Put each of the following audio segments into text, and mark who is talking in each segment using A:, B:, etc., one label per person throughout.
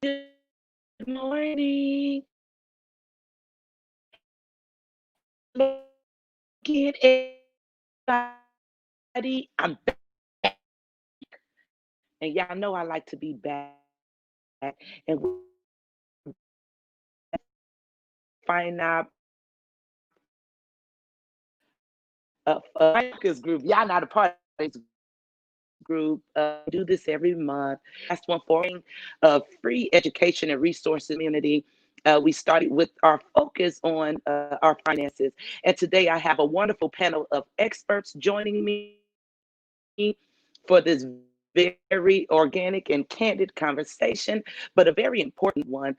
A: Good morning. Get everybody. I'm back. And y'all know I like to be back. And we find out focus group. Y'all not a part of this group. Do this every month. Last one for free education and resources community. We started with our focus on our finances. And today I have a wonderful panel of experts joining me for this very organic and candid conversation, but a very important one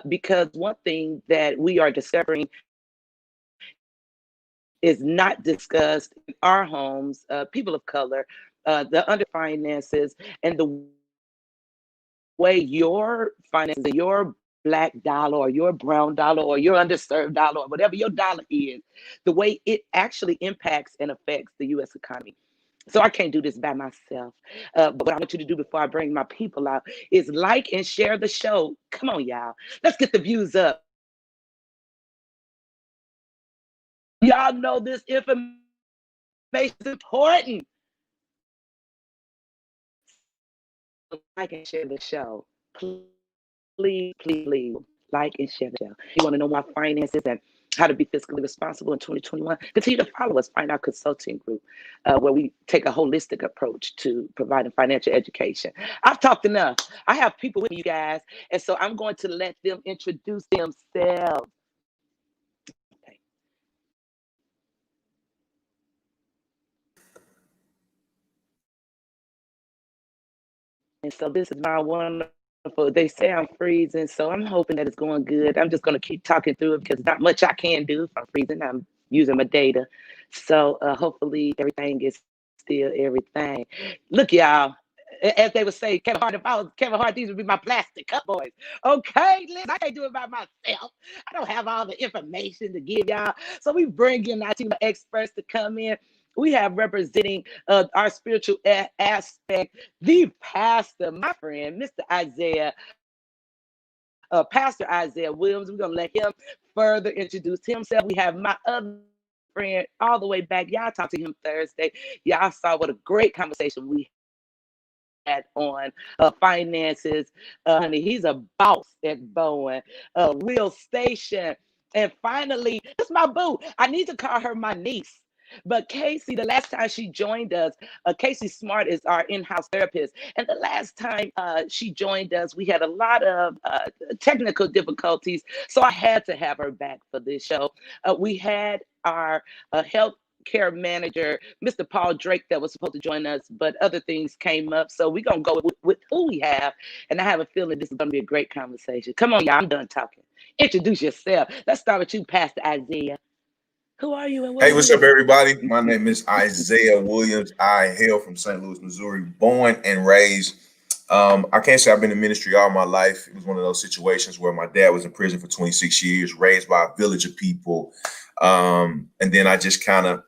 A: because one thing that we are discovering is not discussed in our homes, people of color, the under finances, and the way your finances, your black dollar or your brown dollar or your underserved dollar or whatever your dollar is, the way it actually impacts and affects the U.S. economy. So I can't do this by myself. But what I want you to do before I bring my people out is like and share the show. Come on, y'all. Let's get the views up. Y'all know this information is important. Like and share the show. Please, please, like and share the show. You want to know more finances and how to be fiscally responsible in 2021? Continue to follow us, Find Our Consulting Group, where we take a holistic approach to providing financial education. I've talked enough. I have people with you guys, and so I'm going to let them introduce themselves. Okay. And so this is my wonderful. They say I'm freezing, so I'm hoping that it's going good. I'm just going to keep talking through it because not much I can do if I'm freezing. I'm using my data, so hopefully everything is still everything. Look, y'all. As they would say, Kevin Hart, if I was Kevin Hart, these would be my plastic cup boys. Okay, listen, I can't do it by myself. I don't have all the information to give y'all. So we bring in our team of experts to come in. We have representing our spiritual aspect, the pastor, my friend, Mr. Isaiah, Pastor Isaiah Williams. We're going to let him further introduce himself. We have my other friend all the way back. Y'all talked to him Thursday. Y'all saw what a great conversation we had on finances. Honey, he's a boss at Bowen. Will Station. And finally, this is my boo. I need to call her my niece. But Casey, the last time she joined us, Casey Smart is our in-house therapist. And the last time she joined us, we had a lot of technical difficulties. So I had to have her back for this show. We had our health care manager, Mr. Paul Drake, that was supposed to join us, but other things came up. So we're going to go with who we have. And I have a feeling this is going to be a great conversation. Come on, y'all. I'm done talking. Introduce yourself. Let's start with you, Pastor Isaiah. Who are you and what
B: Hey,
A: do you
B: what's up,
A: do?
B: everybody? My name is Isaiah Williams. I hail from St. Louis, Missouri, born and raised. I can't say I've been in ministry all my life. It was one of those situations where my dad was in prison for 26 years, raised by a village of people. And then I just kind of,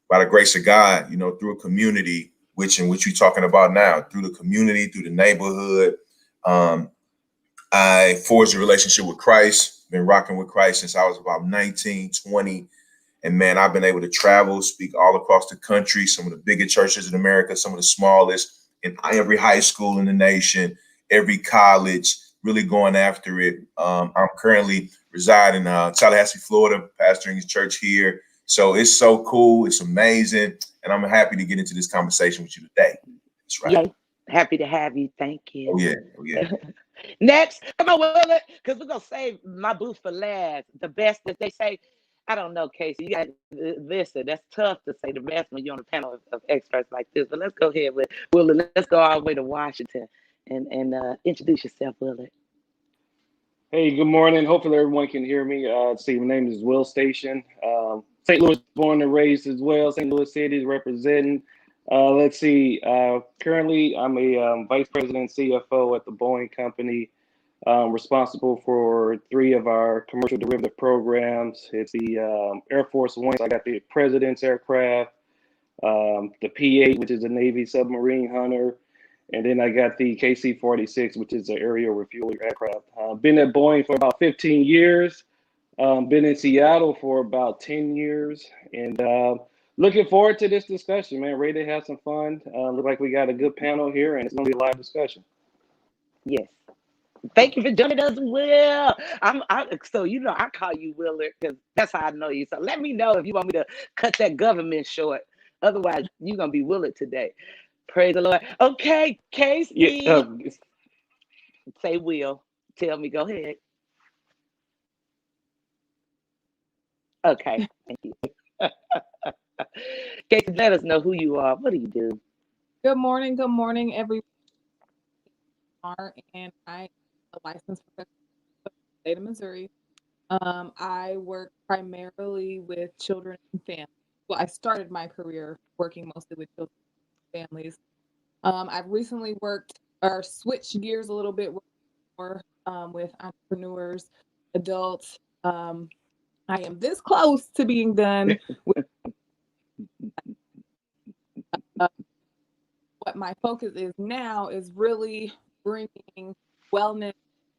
B: by the grace of God, through a community, which you're talking about now, through the community, through the neighborhood, um, I forged a relationship with Christ, been rocking with Christ since I was about 19, 20. And man, I've been able to travel, speak all across the country, some of the bigger churches in America, some of the smallest, in every high school in the nation, every college, really going after it. I'm currently reside in Tallahassee, Florida, pastoring his church here. So it's so cool. It's amazing. And I'm happy to get into this conversation with you today. That's right.
A: Yay. Happy to have you. Thank you.
B: Oh, yeah. Oh, yeah.
A: Next, come on, Willie, because we're going to save my booth for last. The best, as they say. I don't know, Casey. You got listen. That's tough to say the best when you're on a panel of experts like this. But let's go ahead with Willie. Let's go all the way to Washington and introduce yourself, Willie.
C: Hey, good morning. Hopefully everyone can hear me. See, my name is Will Station. St. Louis born and raised as well. St. Louis City is representing. Let's see. Currently, I'm a vice president CFO at the Boeing Company, responsible for three of our commercial derivative programs. It's the Air Force One. So I got the President's aircraft, the P-8, which is the Navy submarine hunter, And then I got the KC-46, which is an aerial refueling aircraft. Been at Boeing for about 15 years. Been in Seattle for about 10 years. And looking forward to this discussion, man. Ready to have some fun. Look like we got a good panel here, and it's going to be a live discussion.
A: Yes. Thank you for joining us, Will. So I call you Willard because that's how I know you. So let me know if you want me to cut that government short. Otherwise, you're gonna be Willard today. Praise the Lord. Okay, Casey.
C: Yeah,
A: Say Will. Tell me. Go ahead. Okay. Thank you. Casey, let us know who you are. What do you do?
D: Good morning, everyone. And I am a licensed professional in the state of Missouri. I work primarily with children and families. Well, I started my career working mostly with children and families. I've recently worked or switched gears a little bit more with entrepreneurs, adults. I am this close to being done with what my focus is now is really bringing wellness,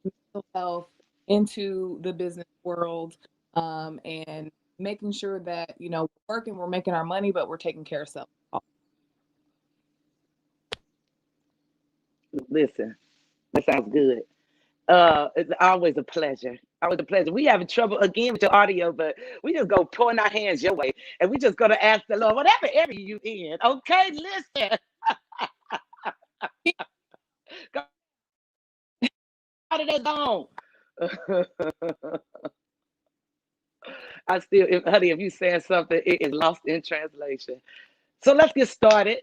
D: mental health into the business world, and making sure that we're working, we're making our money, but we're taking care of self.
A: Listen, that sounds good. It's always a pleasure. Always a pleasure. We having trouble again with your audio, but we just go pouring our hands your way, and we just gonna ask the Lord, whatever area you in. Okay, listen. Go out of that zone. Honey, if you saying something, it is lost in translation. So let's get started.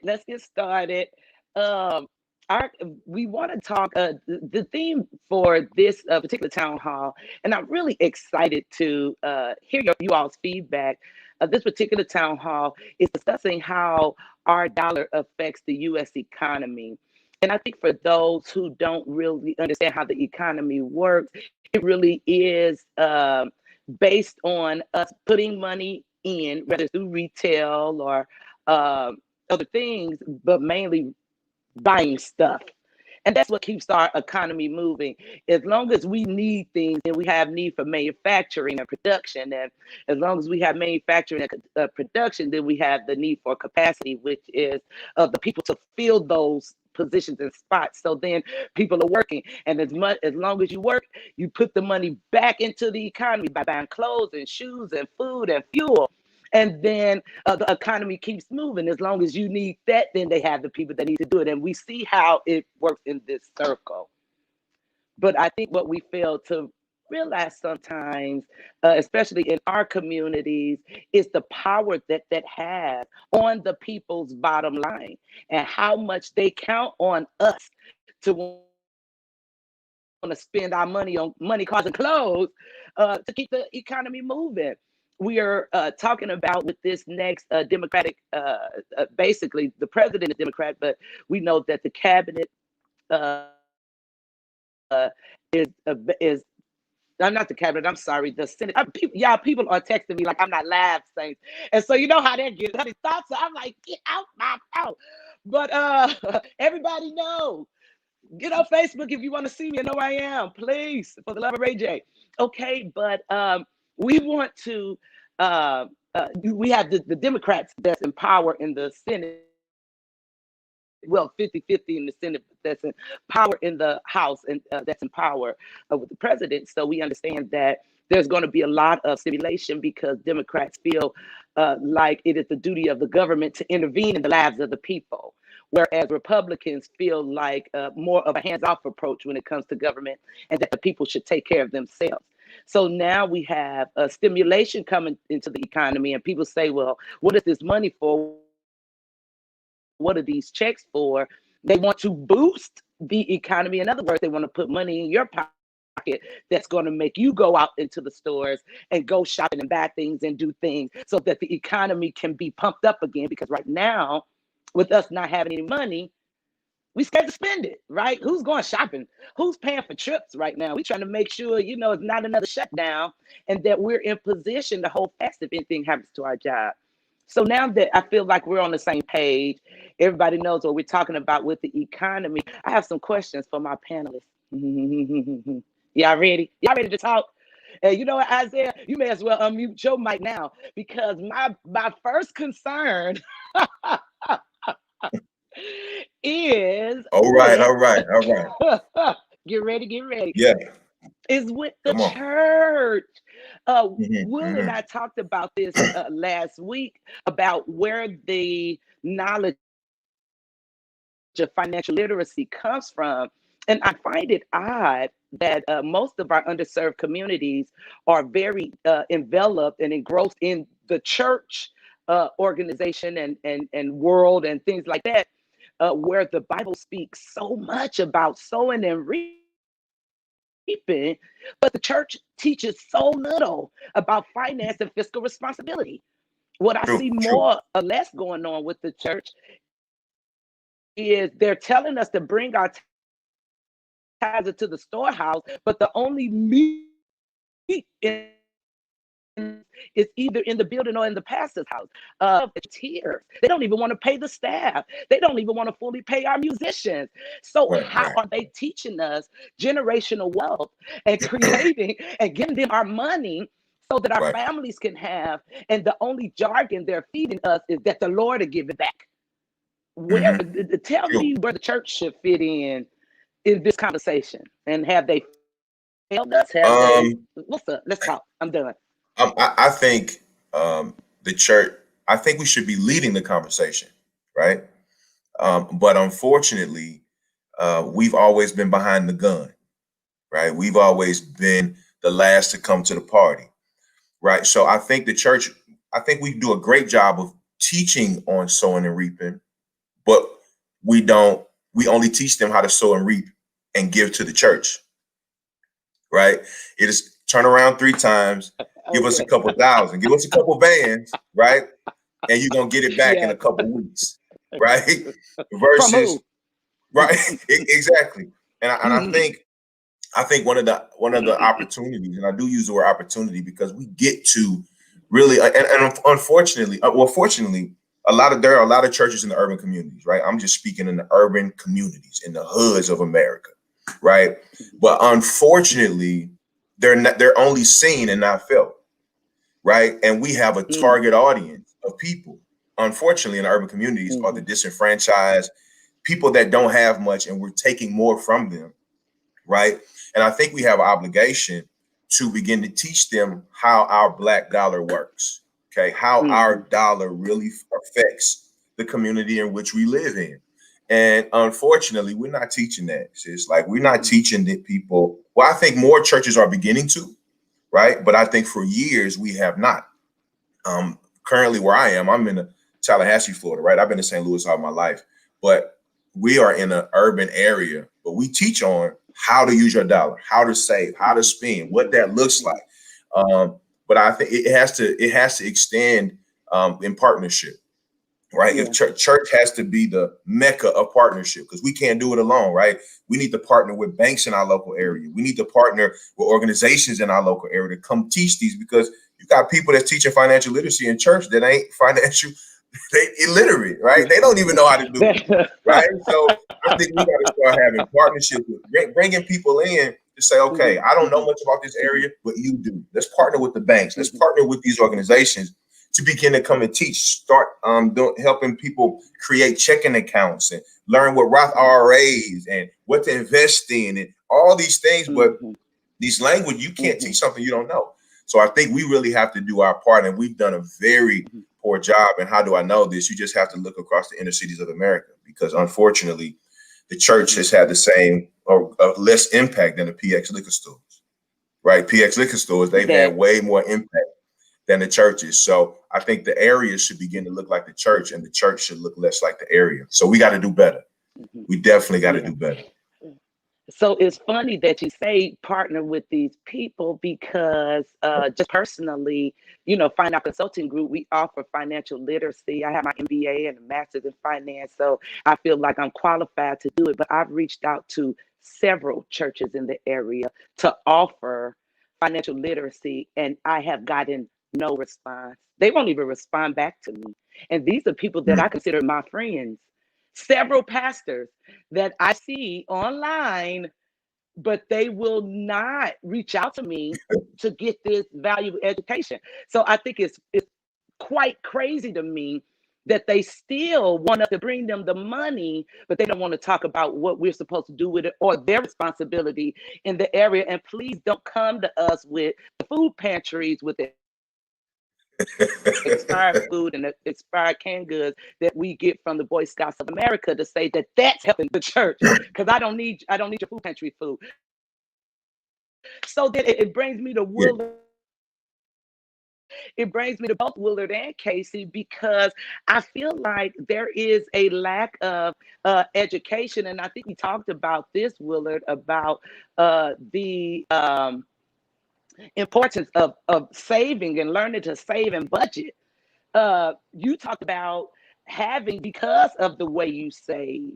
A: Um, our we want to talk. The theme for this particular town hall, and I'm really excited to hear you all's feedback. This particular town hall is discussing how our dollar affects the U.S. economy. And I think for those who don't really understand how the economy works, it really is based on us putting money in, whether through retail or uh, other things, but mainly buying stuff. And that's what keeps our economy moving. As long as we need things, then we have need for manufacturing and production. And as long as we have manufacturing and production, then we have the need for capacity, which is the people to fill those positions and spots. So then people are working. And as long as you work, you put the money back into the economy by buying clothes and shoes and food and fuel. And then the economy keeps moving. As long as you need that, then they have the people that need to do it. And we see how it works in this circle. But I think what we fail to realize sometimes, especially in our communities, is the power that has on the people's bottom line and how much they count on us to want to spend our money on money, cars, and clothes to keep the economy moving. We are talking about with this next Democratic, basically the president is Democrat, but we know that the cabinet uh, is I'm not the cabinet. I'm sorry, the Senate. People are texting me like I'm not live, Saints, and so you know how that gets. Honey, thoughts. I'm like, get out my mouth. But everybody knows. Get on Facebook if you want to see me and know I am, please, for the love of Ray J. Okay, but we want to, we have the Democrats that's in power in the Senate. Well, 50-50 in the Senate that's in power in the House and that's in power with the president. So we understand that there's going to be a lot of stimulation because Democrats feel like it is the duty of the government to intervene in the lives of the people. Whereas Republicans feel like more of a hands-off approach when it comes to government and that the people should take care of themselves. So now we have a stimulation coming into the economy and people say, well, what is this money for? What are these checks for? They want to boost the economy. In other words, they want to put money in your pocket that's going to make you go out into the stores and go shopping and buy things and do things so that the economy can be pumped up again. Because right now, with us not having any money, we scared to spend it, right? Who's going shopping? Who's paying for trips right now? We're trying to make sure, it's not another shutdown and that we're in position to hold fast if anything happens to our job. So now that I feel like we're on the same page, everybody knows what we're talking about with the economy. I have some questions for my panelists. Y'all ready? Y'all ready to talk? And you know what, Isaiah, you may as well unmute your mic now, because my first concern is
B: All right,
A: with
B: all right, all right.
A: get ready, get ready.
B: Yeah,
A: Is with the
B: come on.
A: church. Will and
B: Hmm.
A: I talked about this last week about where the knowledge of financial literacy comes from. And I find it odd that most of our underserved communities are very enveloped and engrossed in the church organization and world and things like that, where the Bible speaks so much about sowing and reaping, but the church teaches so little about finance and fiscal responsibility. What I
B: True,
A: see
B: true.
A: more or less going on with the church is they're telling us to bring our tithes into the storehouse, but the only meat in is either in the building or in the pastor's house. Tears. They don't even want to pay the staff. They don't even want to fully pay our musicians. So
B: Right,
A: how
B: right,
A: are they teaching us generational wealth and creating and giving them our money so that our
B: right.
A: families can have? And the only jargon they're feeding us is that the Lord will give it back. Where?
B: Hmm.
A: Tell
B: True.
A: me where the church should fit in this conversation. And have they failed us? Have they?
B: Um,
A: What's up? Let's talk. I'm done.
B: I think the church. I think we should be leading the conversation, right? But unfortunately, we've always been behind the gun, right? We've always been the last to come to the party, right? So I think the church. I think we do a great job of teaching on sowing and reaping, but we don't. We only teach them how to sow and reap and give to the church, right? It is turn around 3 times, give us a
A: Okay.
B: couple thousand, give us a couple bands, right? And you're gonna get it back in
A: Yeah.
B: a couple weeks, right?
A: From
B: Versus,
A: who?
B: right, exactly. And I think one of the opportunities, and I do use the word opportunity because we get to really, and unfortunately, well, fortunately, there are a lot of churches in the urban communities, right? I'm just speaking in the urban communities, in the hoods of America, right? But unfortunately, they're only seen and not felt, right? And we have a
A: Mm,
B: target audience of people, unfortunately, in the urban communities are the
A: mhm,
B: disenfranchised, people that don't have much, and we're taking more from them, right? And I think we have an obligation to begin to teach them how our black dollar works, okay? How our
A: mhm,
B: dollar really affects the community in which we live in. And unfortunately, we're not teaching that. It's like we're not
A: mhm,
B: teaching the people. Well, I think more churches are beginning to, right? But I think for years we have not. Currently, where I am, I'm in Tallahassee, Florida, right? I've been in St. Louis all my life, but we are in an urban area. But we teach on how to use your dollar, how to save, how to
A: mhm,
B: spend, what
A: mhm,
B: that looks like.
A: mhm.
B: But I think it has to extend in partnership, right? If
A: Yeah.
B: church has to be the mecca of partnership because we can't do it alone, right? We need to partner with banks in our local
A: Mhm,
B: area. We need to partner with organizations in our local area to come teach these because you got people that's teaching financial literacy in church that ain't financial, they illiterate, right? They don't even know how to do it, right? So I think we got to start having partnerships with bringing people in to say, okay,
A: Mhm,
B: I don't know
A: mhm,
B: much about this
A: mhm,
B: area, but you do. Let's partner with the banks. Let's
A: mhm,
B: partner with these organizations to begin to come and teach. Start helping people create checking accounts and learn what Roth
A: mhm,
B: IRAs and what to invest in and all these things. But
A: mhm,
B: these language, you can't teach
A: mhm,
B: something you don't know. So I think we really have to do our part, and we've done a very
A: mhm,
B: poor job. And how do I know this? You just have to look across the inner cities of America because unfortunately, the church
A: mhm.
B: has had the same or less impact than the PX liquor stores, right? PX liquor stores, they've
A: That
B: had way more impact than the churches. So I think the area should begin to look like the church, and the church should look less like the area. So we got to do better.
A: mhm,
B: We definitely got to
A: yeah.
B: do better.
A: So it's funny that you say partner with these people because just personally, Find Out Consulting Group, we offer financial literacy. I have my MBA and a master's in finance, so I feel like I'm qualified to do it. But I've reached out to several churches in the area to offer financial literacy, and I have gotten no response. They won't even respond back to me. And these are people that I consider my friends. Several pastors that I see online, but they will not reach out to me to get this valuable education. So I think it's quite crazy to me that they still want us to bring them the money, but they don't want to talk about what we're supposed to do with it or their responsibility in the area. And please don't come to us with the food pantries with expired food and the expired canned goods that we get from the Boy Scouts of America to say that that's helping the church, because I don't need your food pantry food. So then it brings me to
B: Yeah.
A: Willard. It brings me to both Willard and Casey, because I feel like there is a lack of education, and I think we talked about this, Willard, about the importance of saving and learning to save and budget. You talked about having because of the way you save.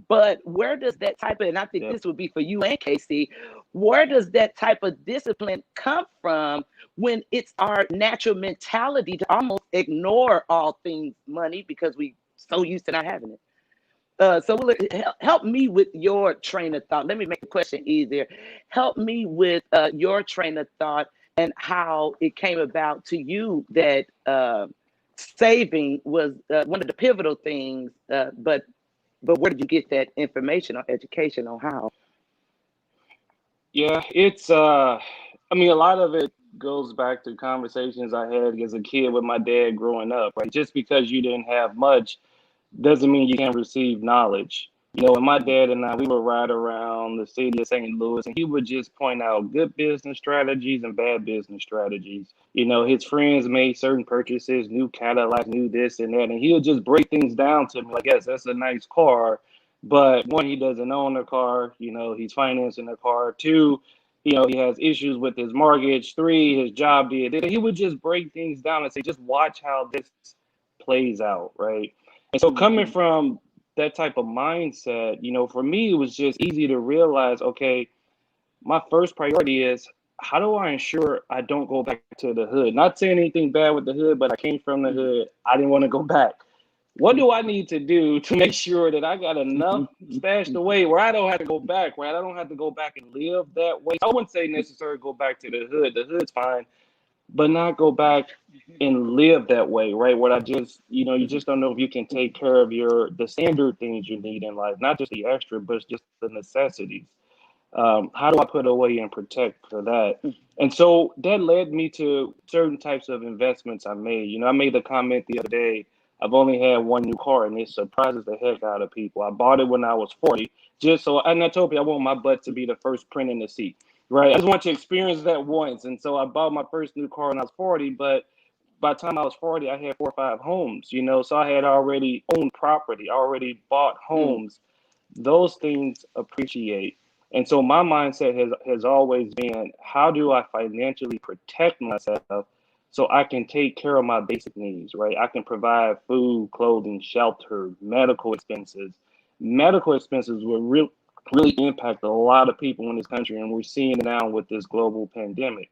A: But where does that type of, and I think
C: Yeah.
A: this would be for you and Casey, where does that type of discipline come from when it's our natural mentality to almost ignore all things money because we so used to not having it? So will it help me with your train of thought? Let me make the question easier. Help me with your train of thought and how it came about to you that saving was one of the pivotal things, but where did you get that information or education on how?
C: Yeah, it's I mean, a lot of it goes back to conversations I had as a kid with my dad growing up, right? Just because you didn't have much doesn't mean you can't receive knowledge. You know, and my dad and I, we would ride around the city of St. Louis, and he would just point out good business strategies and bad business strategies. You know, his friends made certain purchases, new Cadillacs, new this and that, and he would just break things down to me like, yes, that's a nice car, but one, he doesn't own a car. You know, he's financing a car. Two, you know, he has issues with his mortgage. Three, his job did. He would just break things down and say, just watch how this plays out, right? And so coming
A: Mm-hmm.
C: from that type of mindset, you know, for me, it was just easy to realize, okay, my first priority is how do I ensure I don't go back to the hood? Not saying anything bad with the hood, but I came from the hood. I didn't want to go back. What do I need to do to make sure that I got enough stashed away where I don't have to go back, right? I don't have to go back and live that way. I wouldn't say necessarily go back to the hood. The hood's fine, but not go back and live that way, right? Where I just, you know, you just don't know if you can take care of the standard things you need in life, not just the extra, but just the necessities. How do I put away and protect for that? And so that led me to certain types of investments I made. You know, I made the comment the other day, I've only had one new car, and it surprises the heck out of people. I bought it when I was 40, just so, and I told you I want my butt to be the first print in the seat, right? I just want to experience that once. And so I bought my first new car when I was 40, but by the time I was 40, I had 4 or 5 homes, you know, so I had already owned property, already bought homes. Those things appreciate. And so my mindset has always been, how do I financially protect myself so I can take care of my basic needs, right? I can provide food, clothing, shelter, medical expenses. Medical expenses will really impact a lot of people in this country, and we're seeing it now with this global pandemic.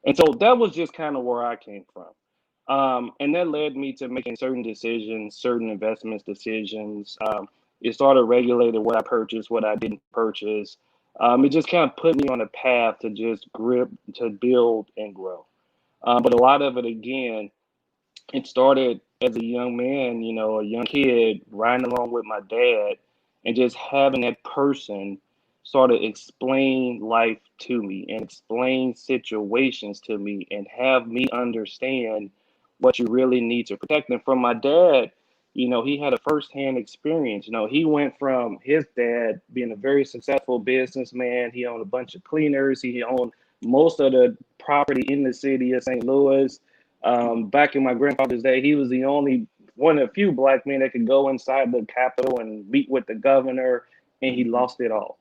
C: And so that was just kind of where I came from. And that led me to making certain decisions, certain investments decisions. It started regulating what I purchased, what I didn't purchase. It just kind of put me on a path to just grip, to build and grow. But a lot of it, again, it started as a young man, you know, a young kid riding along with my dad and just having that person sort of explain life to me and explain situations to me and have me understand what you really need to protect. And from my dad, you know, he had a firsthand experience. You know, he went from his dad being a very successful businessman. He owned a bunch of cleaners. He owned most of the property in the city of St. Louis. Back in my grandfather's day, he was the only one of the few black men that could go inside the Capitol and meet with the governor, and he lost it all.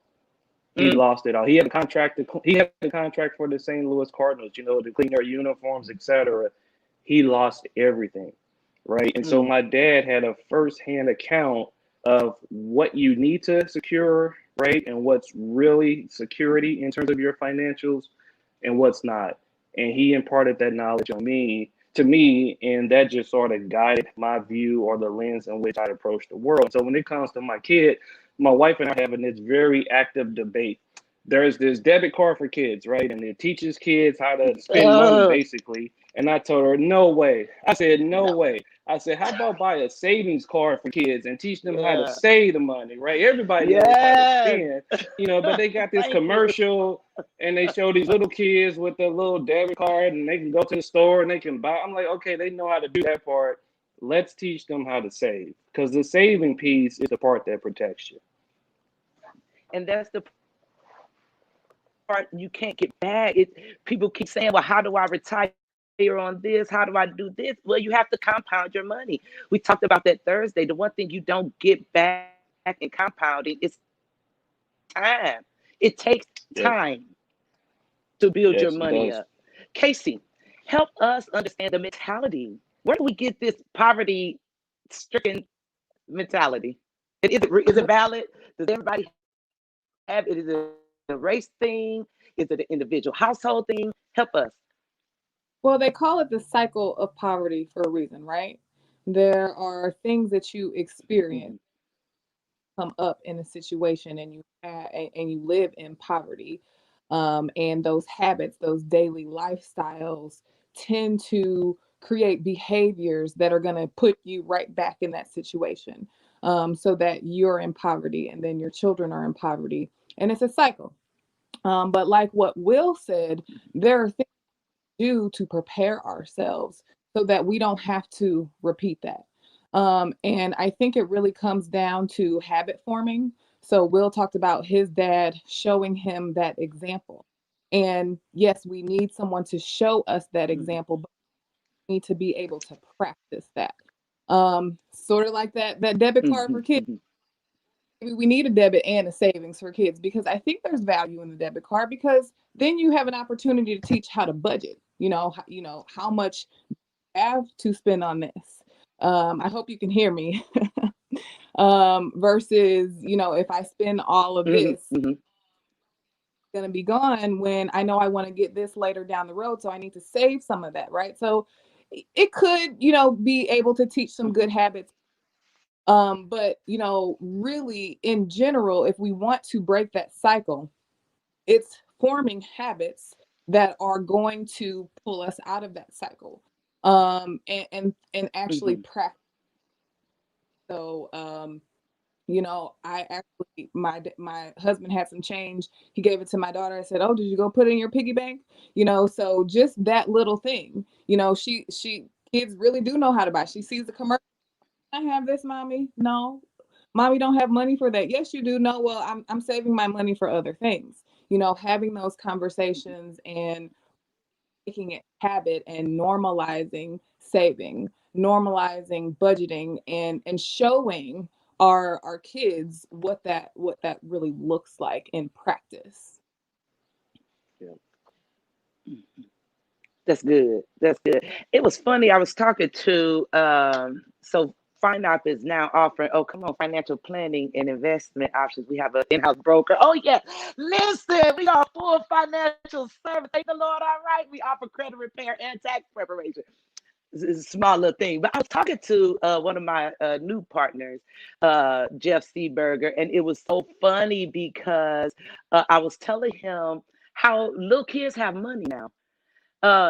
C: He lost it all. He had a contract. He had a contract for the St. Louis Cardinals. You know, to clean their uniforms, etc. He lost everything, right? And so my dad had a firsthand account of what you need to secure, right, and what's really security in terms of your financials, and what's not. And he imparted that knowledge on me. to me, and that just sort of guided my view or the lens in which I approach the world. So when it comes to my kid, my wife and I are having this very active debate. There's this debit card for kids, right? And it teaches kids how to spend money, basically. And I told her, no way. I said, no
A: No.
C: way. I said, how about buy a savings card for kids and teach them how to
A: Yeah.
C: save the money, right? Everybody knows how to
A: Yes.
C: spend, but they got this
A: Thank you.
C: commercial and they show these little kids with their little debit card and they can go to the store and they can buy. I'm like, okay, they know how to do that part. Let's teach them how to save, because the saving piece is the part that protects you.
A: And that's the part you can't get back. People keep saying, well, how do I retire on this? How do I do this? Well, you have to compound your money. We talked about that Thursday. The one thing you don't get back in compounding is time. It takes
C: Yes,
A: time to build your
C: yes, it
A: money
C: does.
A: up. Casey, help us understand the mentality. Where do we get this poverty stricken mentality? Is it valid? Does everybody have it? Is it a race thing? Is it an individual household thing? Help us.
D: Well, they call it the cycle of poverty for a reason, right? There are things that you experience
A: Mhm.
D: come up in a situation, and you live in poverty, and those habits, those daily lifestyles, tend to create behaviors that are going to put you right back in that situation, so that you're in poverty and then your children are in poverty, and it's a cycle. But like what Will said, there are things do to prepare ourselves so that we don't have to repeat that. And I think it really comes down to habit forming. So Will talked about his dad showing him that example. And yes, we need someone to show us that
A: Mhm.
D: example, but we need to be able to practice that. Sort of like that debit card for
A: Mhm.
D: kids.
A: Mhm.
D: We need a debit and a savings for kids, because I think there's value in the debit card, because then you have an opportunity to teach how to budget. How much you have to spend on this. I hope you can hear me. Versus, if I spend all of
A: Mhm.
D: this, it's
A: Mhm.
D: going to be gone when I know I want to get this later down the road. So I need to save some of that, right? So it could, be able to teach some good habits. But really in general, if we want to break that cycle, it's forming habits that are going to pull us out of that cycle, and actually
A: Mhm.
D: practice. So I actually, my husband had some change. He gave it to my daughter. I said, oh, did you go put it in your piggy bank? So just that little thing, she kids really do know how to buy. She sees the commercial. I have this, mommy. No, mommy don't have money for that. Yes, you do. No, well, I'm saving my money for other things. Having those conversations and making it habit, and normalizing saving, normalizing budgeting, and showing our kids what that really looks like in practice.
C: Yeah.
A: That's good. That's good. It was funny. I was talking to so FinOP is now offering, oh come on, financial planning and investment options. We have an in-house broker. Oh yeah. Listen, we are full financial service. Thank the Lord. All right. We offer credit repair and tax preparation. It's a small little thing. But I was talking to one of my new partners, Jeff Seaberger, and it was so funny because I was telling him how little kids have money now.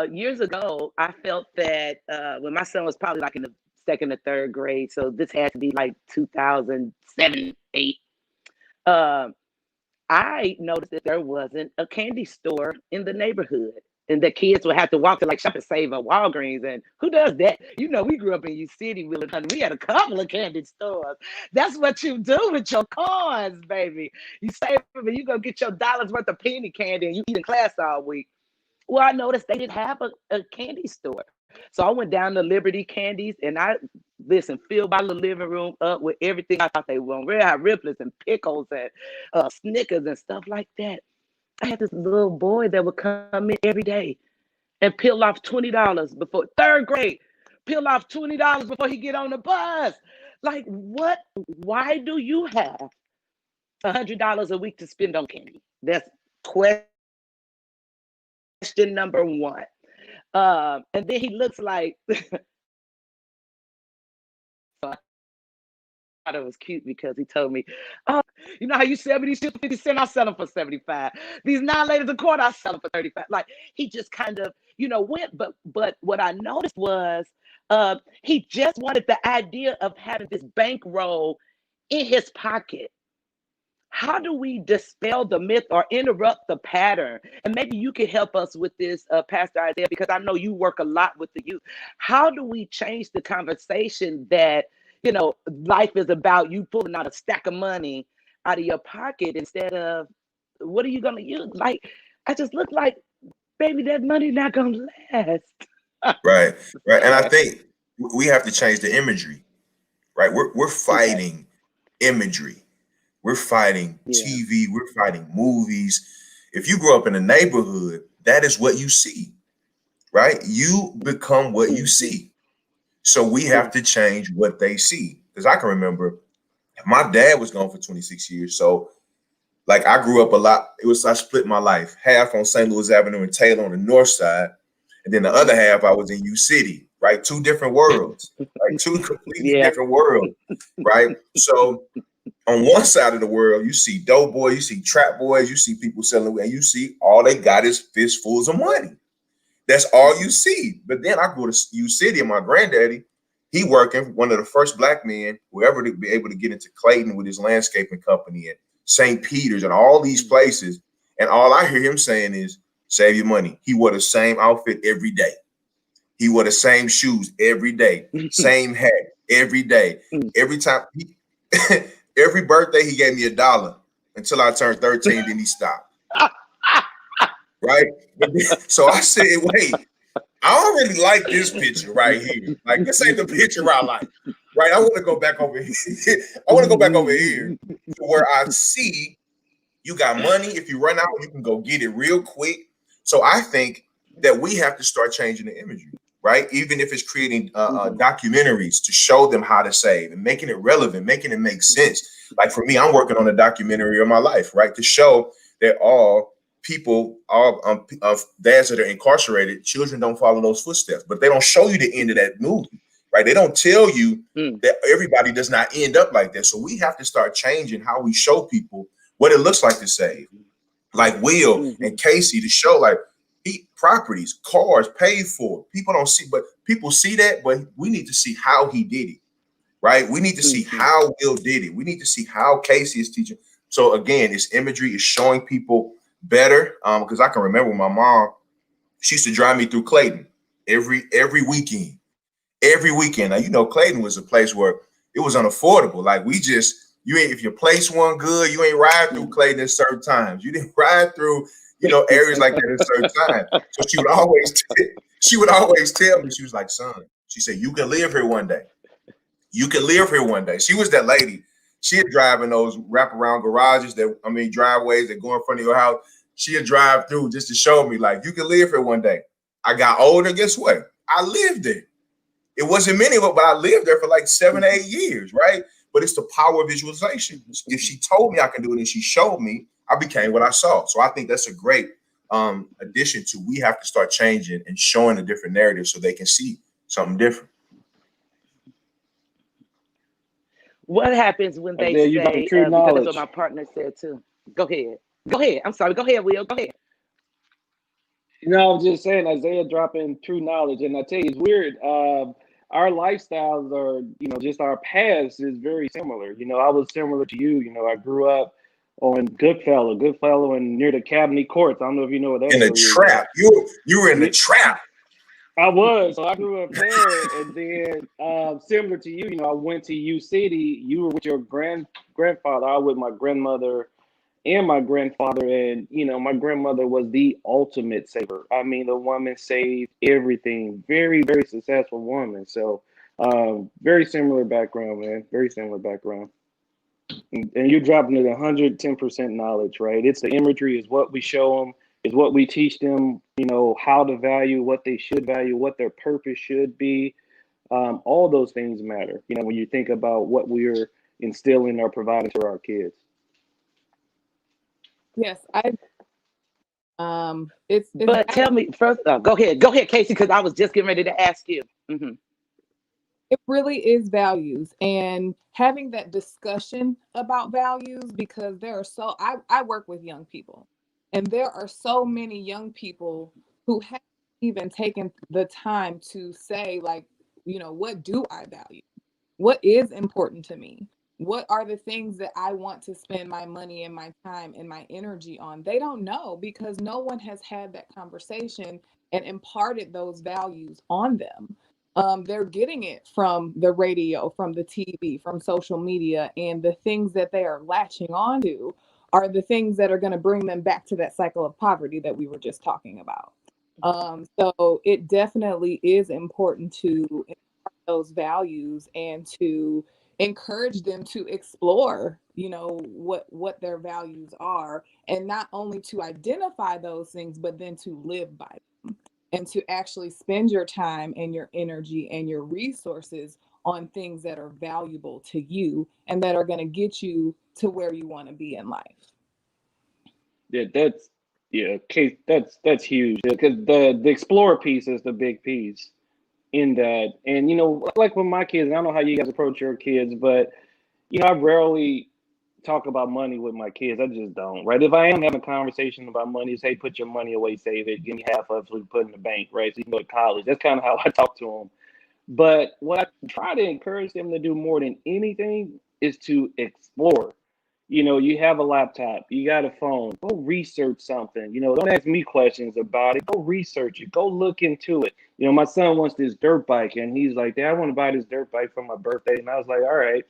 A: Years ago, I felt that when my son was probably like in the second or third grade, so this had to be like 2007, 8. Um, I noticed that there wasn't a candy store in the neighborhood, and the kids would have to walk to like Shop and Save or Walgreens. And who does that? We grew up in U City, Willard Honey. We had a couple of candy stores. That's what you do with your coins, baby. You save them and you go get your dollars worth of penny candy, and you eat in class all week. Well, I noticed they didn't have a candy store. So I went down to Liberty Candies and I listen, filled my little living room up with everything I thought they were. Red Hot Riplets and pickles and Snickers and stuff like that. I had this little boy that would come in every day and peel off $20 before third grade, peel off $20 before he get on the bus. Like what? Why do you have $100 a week to spend on candy? That's question number one. And then he looks like thought it was cute because he told me, "Oh, you know how you sell me these shoes for 50 cents? I sell them for 75. These 9 ladies a quarter, I sell them for 35." Like he just kind of, went. But what I noticed was, he just wanted the idea of having this bankroll in his pocket. How do we dispel the myth or interrupt the pattern? And maybe you can help us with this, Pastor Isaiah, because I know you work a lot with the youth. How do we change the conversation that, life is about you pulling out a stack of money out of your pocket instead of what are you going to use? Like, I just look like, baby, that money not going to last.
B: Right, right. And I
A: Sorry.
B: think we have to change the imagery, right? We're
A: Okay.
B: fighting imagery. We're fighting
A: Yeah.
B: TV. We're fighting movies. If you grow up in a neighborhood, that is what you see, right? You become what you
A: Hmm.
B: see. So we have
A: Yeah.
B: to change what they see. Because I can remember my dad was gone for 26 years. So like I grew up a lot. I split my life half on St. Louis Avenue and Taylor on the north side. And then the other half I was in U City, right? Two different worlds, right? Two completely
A: Yeah.
B: different worlds, right? So on one side of the world, you see dope boys, you see trap boys, you see people selling, and you see all they got is fistfuls of money. That's all you see. But then I go to U City, and my granddaddy, he working, one of the first black men who ever to be able to get into Clayton with his landscaping company and St. Peter's and all these places. And all I hear him saying is, save your money. He wore the same outfit every day. He wore the same shoes every day, same hat every day. Every time every birthday he gave me $1 until I turned 13, then he stopped. Right? But then, so I said, wait, I don't really like this picture right here. Like this ain't the picture I like. Right? I want to go back over here. I want to go back over here to where I see you got money. If you run out, you can go get it real quick. So I think that we have to start changing the imagery, right? Even if it's creating documentaries to show them how to save and making it relevant, making it make sense. Like for me, I'm working on a documentary of my life, right? To show that all people, all dads that are incarcerated, children don't follow those footsteps, but they don't show you the end of that movie, right? They don't tell you that everybody does not end up like that. So we have to start changing how we show people what it looks like to save. Like Will and Casey to show like properties, cars paid for. People don't see, but people see that, but we need to see how he did it, right? We need to see how Will did it. We need to see how Casey is teaching. So again, it's imagery, is showing people better. Because I can remember my mom, she used to drive me through Clayton every weekend. Every weekend. Now, Clayton was a place where it was unaffordable. Like you ain't, if your place wasn't good, you ain't ride through Clayton at certain times. You didn't ride through, areas like that at certain times. So she would always tell me, she was like, son, she said, you can live here one day. You can live here one day. She was that lady. She'd drive in those wraparound garages driveways that go in front of your house. She'd drive through just to show me, like, you can live here one day. I got older. Guess what? I lived there. It wasn't many of it, but I lived there for like 7 or 8 years, right? But it's the power of visualization. If she told me I can do it and she showed me, I became what I saw. So I think that's a great addition to, we have to start changing and showing a different narrative so they can see something different.
A: What happens when they
C: Isaiah, you dropping
A: say,
C: true
A: because that's what
C: knowledge.
A: my partner said too. Go ahead. Go ahead. I'm sorry. Go ahead, Will. Go ahead.
C: I was just saying, Isaiah dropping true knowledge, and I tell you, it's weird. Our lifestyles are, just our paths is very similar. I was similar to you. I grew up on Goodfellow, and near the Cabinet Courts. I don't know if you know what that
B: In a
C: area is at.
B: trap. You were in the trap.
C: I was. So I grew up there, and then similar to you, I went to U City. You were with your grandfather. I was with my grandmother and my grandfather, and my grandmother was the ultimate saver. I mean, the woman saved everything. Very, very successful woman. So very similar background, man. Very similar background. And you're dropping it 110% knowledge, right? It's the imagery, is what we show them, is what we teach them, how to value, what they should value, what their purpose should be. All those things matter, when you think about what we're instilling or providing to our kids.
D: Yes, I It's
A: But tell me first. Go ahead, Casey, because I was just getting ready to ask you. Hmm.
D: it really is values and having that discussion about values, because there are I work with young people, and there are so many young people who haven't even taken the time to say, like, what do I value? What is important to me? What are the things that I want to spend my money and my time and my energy on? They don't know because no one has had that conversation and imparted those values on them. They're getting it from the radio, from the TV, from social media, and the things that they are latching onto are the things that are going to bring them back to that cycle of poverty that we were just talking about. So it definitely is important to those values and to encourage them to explore, what their values are, and not only to identify those things but then to live by them, and to actually spend your time and your energy and your resources on things that are valuable to you and that are going to get you to where you want to be in life.
C: Yeah, Kate, that's huge because the explorer piece is the big piece in that. And like with my kids, I don't know how you guys approach your kids, but I rarely talk about money with my kids. I just don't, right? If I am having a conversation about money, it's, hey, put your money away, save it, give me half of it so we put it in the bank, right? So you can go to college. That's kind of how I talk to them. But what I try to encourage them to do more than anything is to explore. You have a laptop, you got a phone, go research something. Don't ask me questions about it. Go research it, go look into it. My son wants this dirt bike, and he's like, Dad, I want to buy this dirt bike for my birthday. And I was like, all right,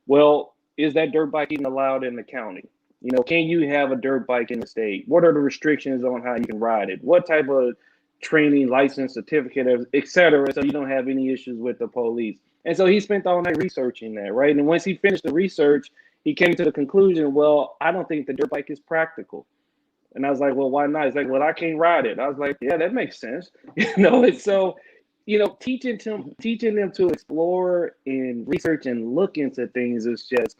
C: well, is that dirt bike even allowed in the county? Can you have a dirt bike in the state? What are the restrictions on how you can ride it? What type of training, license, certificate, et cetera, so you don't have any issues with the police? And so he spent all night researching that, right? And once he finished the research, he came to the conclusion, well, I don't think the dirt bike is practical. And I was like, well, why not? He's like, well, I can't ride it. I was like, yeah, that makes sense. And so, teaching them to explore and research and look into things is just,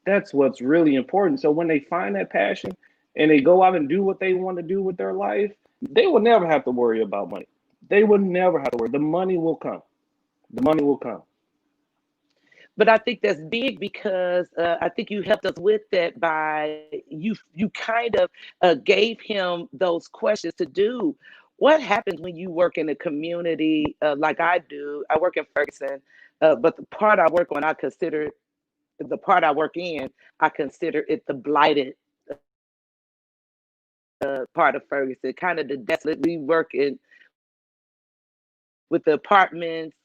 C: that's what's really important. So when they find that passion and they go out and do what they want to do with their life, they will never have to worry about money. They will never have to worry. The money will come. The money will come.
A: But I think that's big because I think you helped us with that by you kind of gave him those questions to do. What happens when you work in a community like I do? I work in Ferguson, but the part I work on, the part I work in, I consider it the blighted part of Ferguson, kind of the desolate. We work in with the apartments,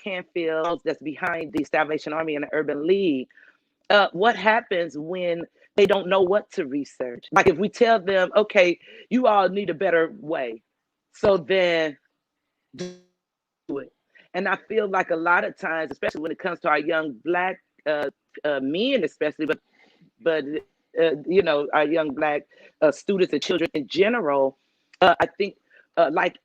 A: Canfield, that's behind the Salvation Army and the Urban League. What happens when they don't know what to research? Like if we tell them, okay, you all need a better way, so then do it. And I feel like a lot of times, especially when it comes to our young Black men, especially, but our young Black students and children in general, I think unlike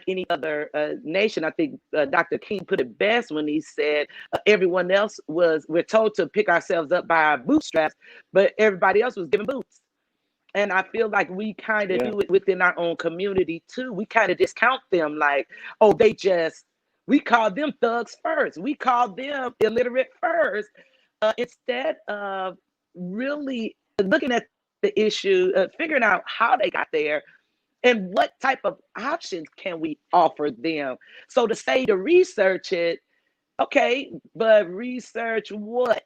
A: any other nation, I think Dr. King put it best when he said everyone else we're told to pick ourselves up by our bootstraps, but everybody else was given boots. And I feel like we kind of do it within our own community too. We kind of discount them like, oh, we call them thugs first. We call them illiterate first, instead of really looking at the issue, figuring out how they got there and what type of options can we offer them. So to say to research it, okay, but research what?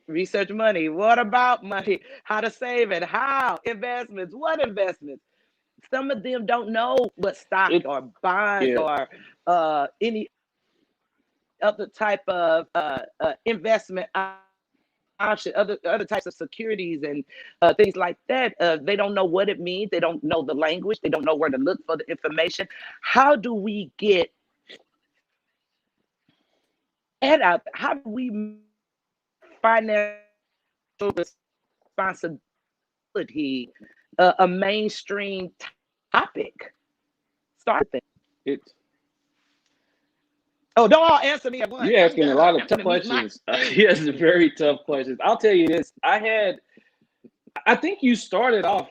A: Research money. What about money? How to save it? How? Investments. What investments? Some of them don't know what stock or bonds or any other type of investment option, other types of securities and things like that. They don't know what it means. They don't know the language. They don't know where to look for the information. How do we get that out? How do we financial responsibility a mainstream topic? Start there.
C: It's
A: Oh, don't all answer me at once.
C: You're asking a lot of tough questions. Yes, very tough questions. I'll tell you this. I think you started off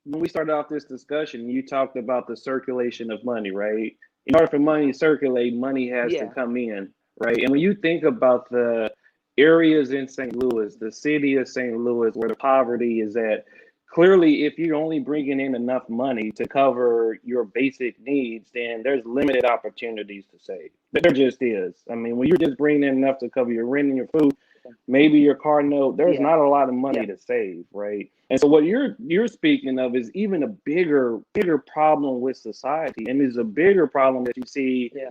C: when we started off this discussion, you talked about the circulation of money, right? In order for money to circulate, money has to
A: Yeah.
C: come in, right? And when you think about the areas in St. Louis, the city of St. Louis, where the poverty is at, clearly, if you're only bringing in enough money to cover your basic needs, then there's limited opportunities to save. There just is. I mean, when you're just bringing in enough to cover your rent and your food, maybe your car note, there's
A: Yeah.
C: not a lot of money
A: Yeah.
C: to save, right? And so what you're speaking of is even a bigger problem with society, and is a bigger problem that you see
A: Yeah.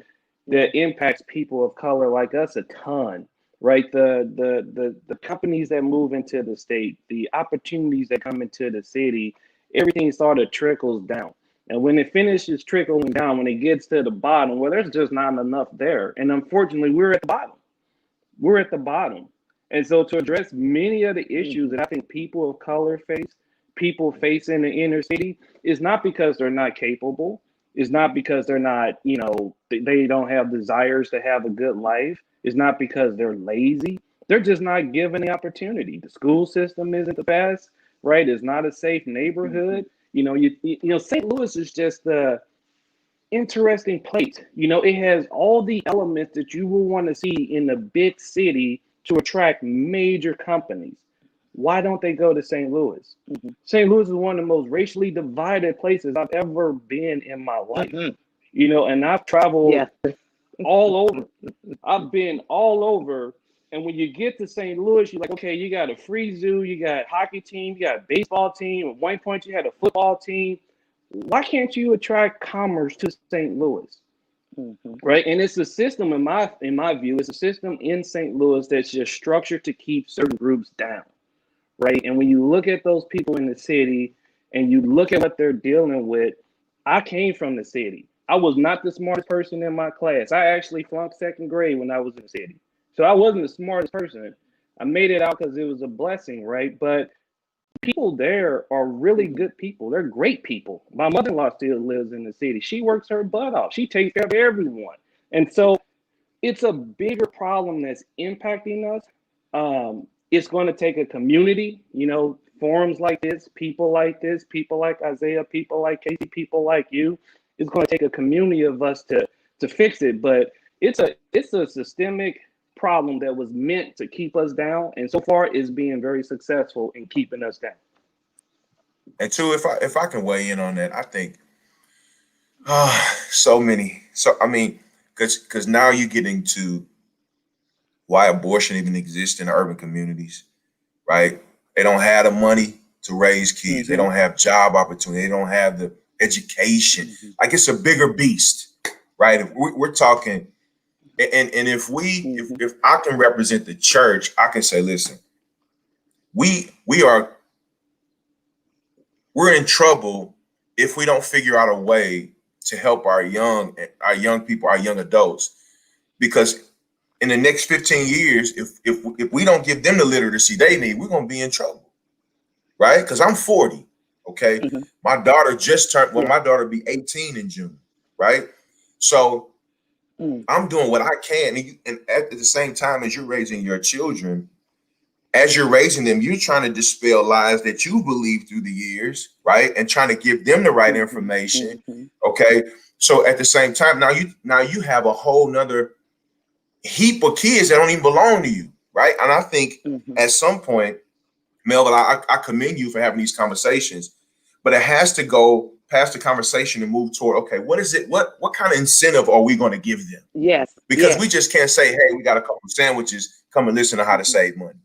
C: that impacts people of color like us a ton, right? The companies that move into the state, the opportunities that come into the city, everything sort of trickles down. And when it finishes trickling down, when it gets to the bottom, well, there's just not enough there. And unfortunately, we're at the bottom. We're at the bottom. And so to address many of the issues that I think people of color face, people face in the inner city, is not because they're not capable. It's not because they're not, they don't have desires to have a good life. It's not because they're lazy. They're just not given the opportunity. The school system isn't the best, right? It's not a safe neighborhood. St. Louis is just the interesting place. It has all the elements that you will want to see in a big city to attract major companies. Why don't they go to St. Louis?
A: Mm-hmm.
C: St. Louis is one of the most racially divided places I've ever been in my life.
A: Mm-hmm.
C: And I've traveled
A: Yeah.
C: all over. I've been all over. And when you get to St. Louis, you're like, okay, you got a free zoo, you got a hockey team, you got a baseball team. At one point, you had a football team. Why can't you attract commerce to St. Louis?
A: Mm-hmm.
C: Right. And it's a system, in my view, it's a system in St. Louis that's just structured to keep certain groups down. Right. And when you look at those people in the city and you look at what they're dealing with, I came from the city. I was not the smartest person in my class. I actually flunked second grade when I was in the city. So I wasn't the smartest person. I made it out because it was a blessing. Right. But people there are really good people. They're great people. My mother-in-law still lives in the city. She works her butt off. She takes care of everyone. And so it's a bigger problem that's impacting us. It's going to take a community, forums like this, people like Isaiah, people like Casey, people like you. It's going to take a community of us to fix it. But it's a systemic problem that was meant to keep us down, and so far is being very successful in keeping us down.
B: And two, if I can weigh in on that, I think so many. So I mean, because now you're getting to why abortion even exists in urban communities, right? They don't have the money to raise kids. They
A: Mm-hmm.
B: don't have job opportunity. They don't have the education.
A: Mm-hmm.
B: Like it's a bigger beast, right? If we're talking, and if
A: Mm-hmm.
B: if I can represent the church, I can say, listen, we are we're in trouble if we don't figure out a way to help our young people, our young adults, because in the next 15 years, if we don't give them the literacy they need, we're gonna be in trouble, right? Because I'm 40, okay.
A: Mm-hmm.
B: My daughter just turned. Well,
A: Yeah.
B: my daughter be 18 in June, right? So
A: Mm-hmm.
B: I'm doing what I can, and at the same time as you're raising your children, as you're raising them, you're trying to dispel lies that you believe through the years, right? And trying to give them the right information.
A: Mm-hmm.
B: Okay. So at the same time, now you have a whole nother heap of kids that don't even belong to you, right? And I think
A: Mm-hmm.
B: at some point, Melvin, I commend you for having these conversations, but it has to go past the conversation and move toward, okay, what is it? What kind of incentive are we going to give them?
A: Yes.
B: Because we just can't say, hey, we got a couple of sandwiches, come and listen to how to save money.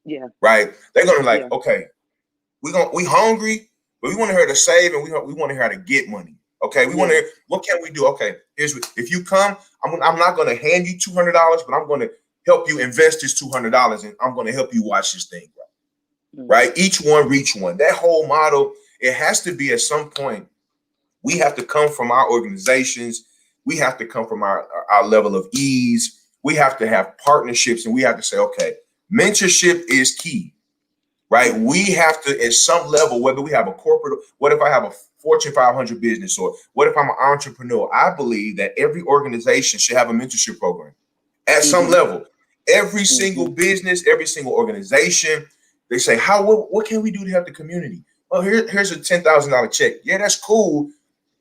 A: Yeah.
B: Right? They're gonna be like,
A: Yeah.
B: okay, we hungry, but we want to hear to save, and we want to hear how to get money. Okay, we want to. What can we do? Okay, if you come, I'm not going to hand you $200, but I'm going to help you invest this $200, and I'm going to help you watch this thing grow.
A: Mm-hmm.
B: Right? Each one reach one. That whole model, it has to be at some point. We have to come from our organizations. We have to come from our level of ease. We have to have partnerships, and we have to say, okay, mentorship is key, right? We have to, at some level, whether we have a corporate, what if I have a Fortune 500 business, or what if I'm an entrepreneur? I believe that every organization should have a mentorship program at some
A: Mm-hmm.
B: level. Every single
A: Mm-hmm.
B: business, every single organization, they say, what can we do to help the community? oh, here's a $10,000 check. Yeah, that's cool.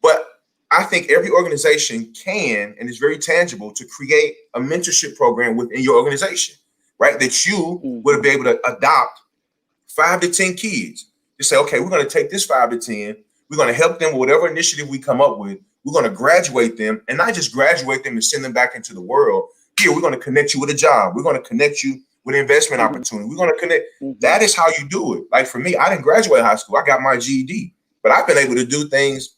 B: But I think every organization can, and it's very tangible, to create a mentorship program within your organization, right? That you would be able to adopt 5 to 10 kids. You say, okay, we're going to take this 5 to 10. We're going to help them with whatever initiative we come up with. We're going to graduate them, and not just graduate them and send them back into the world. Here, we're going to connect you with a job. We're going to connect you with an investment opportunity. We're going to connect. That is how you do it. Like for me, I didn't graduate high school. I got my GED, but I've been able to do things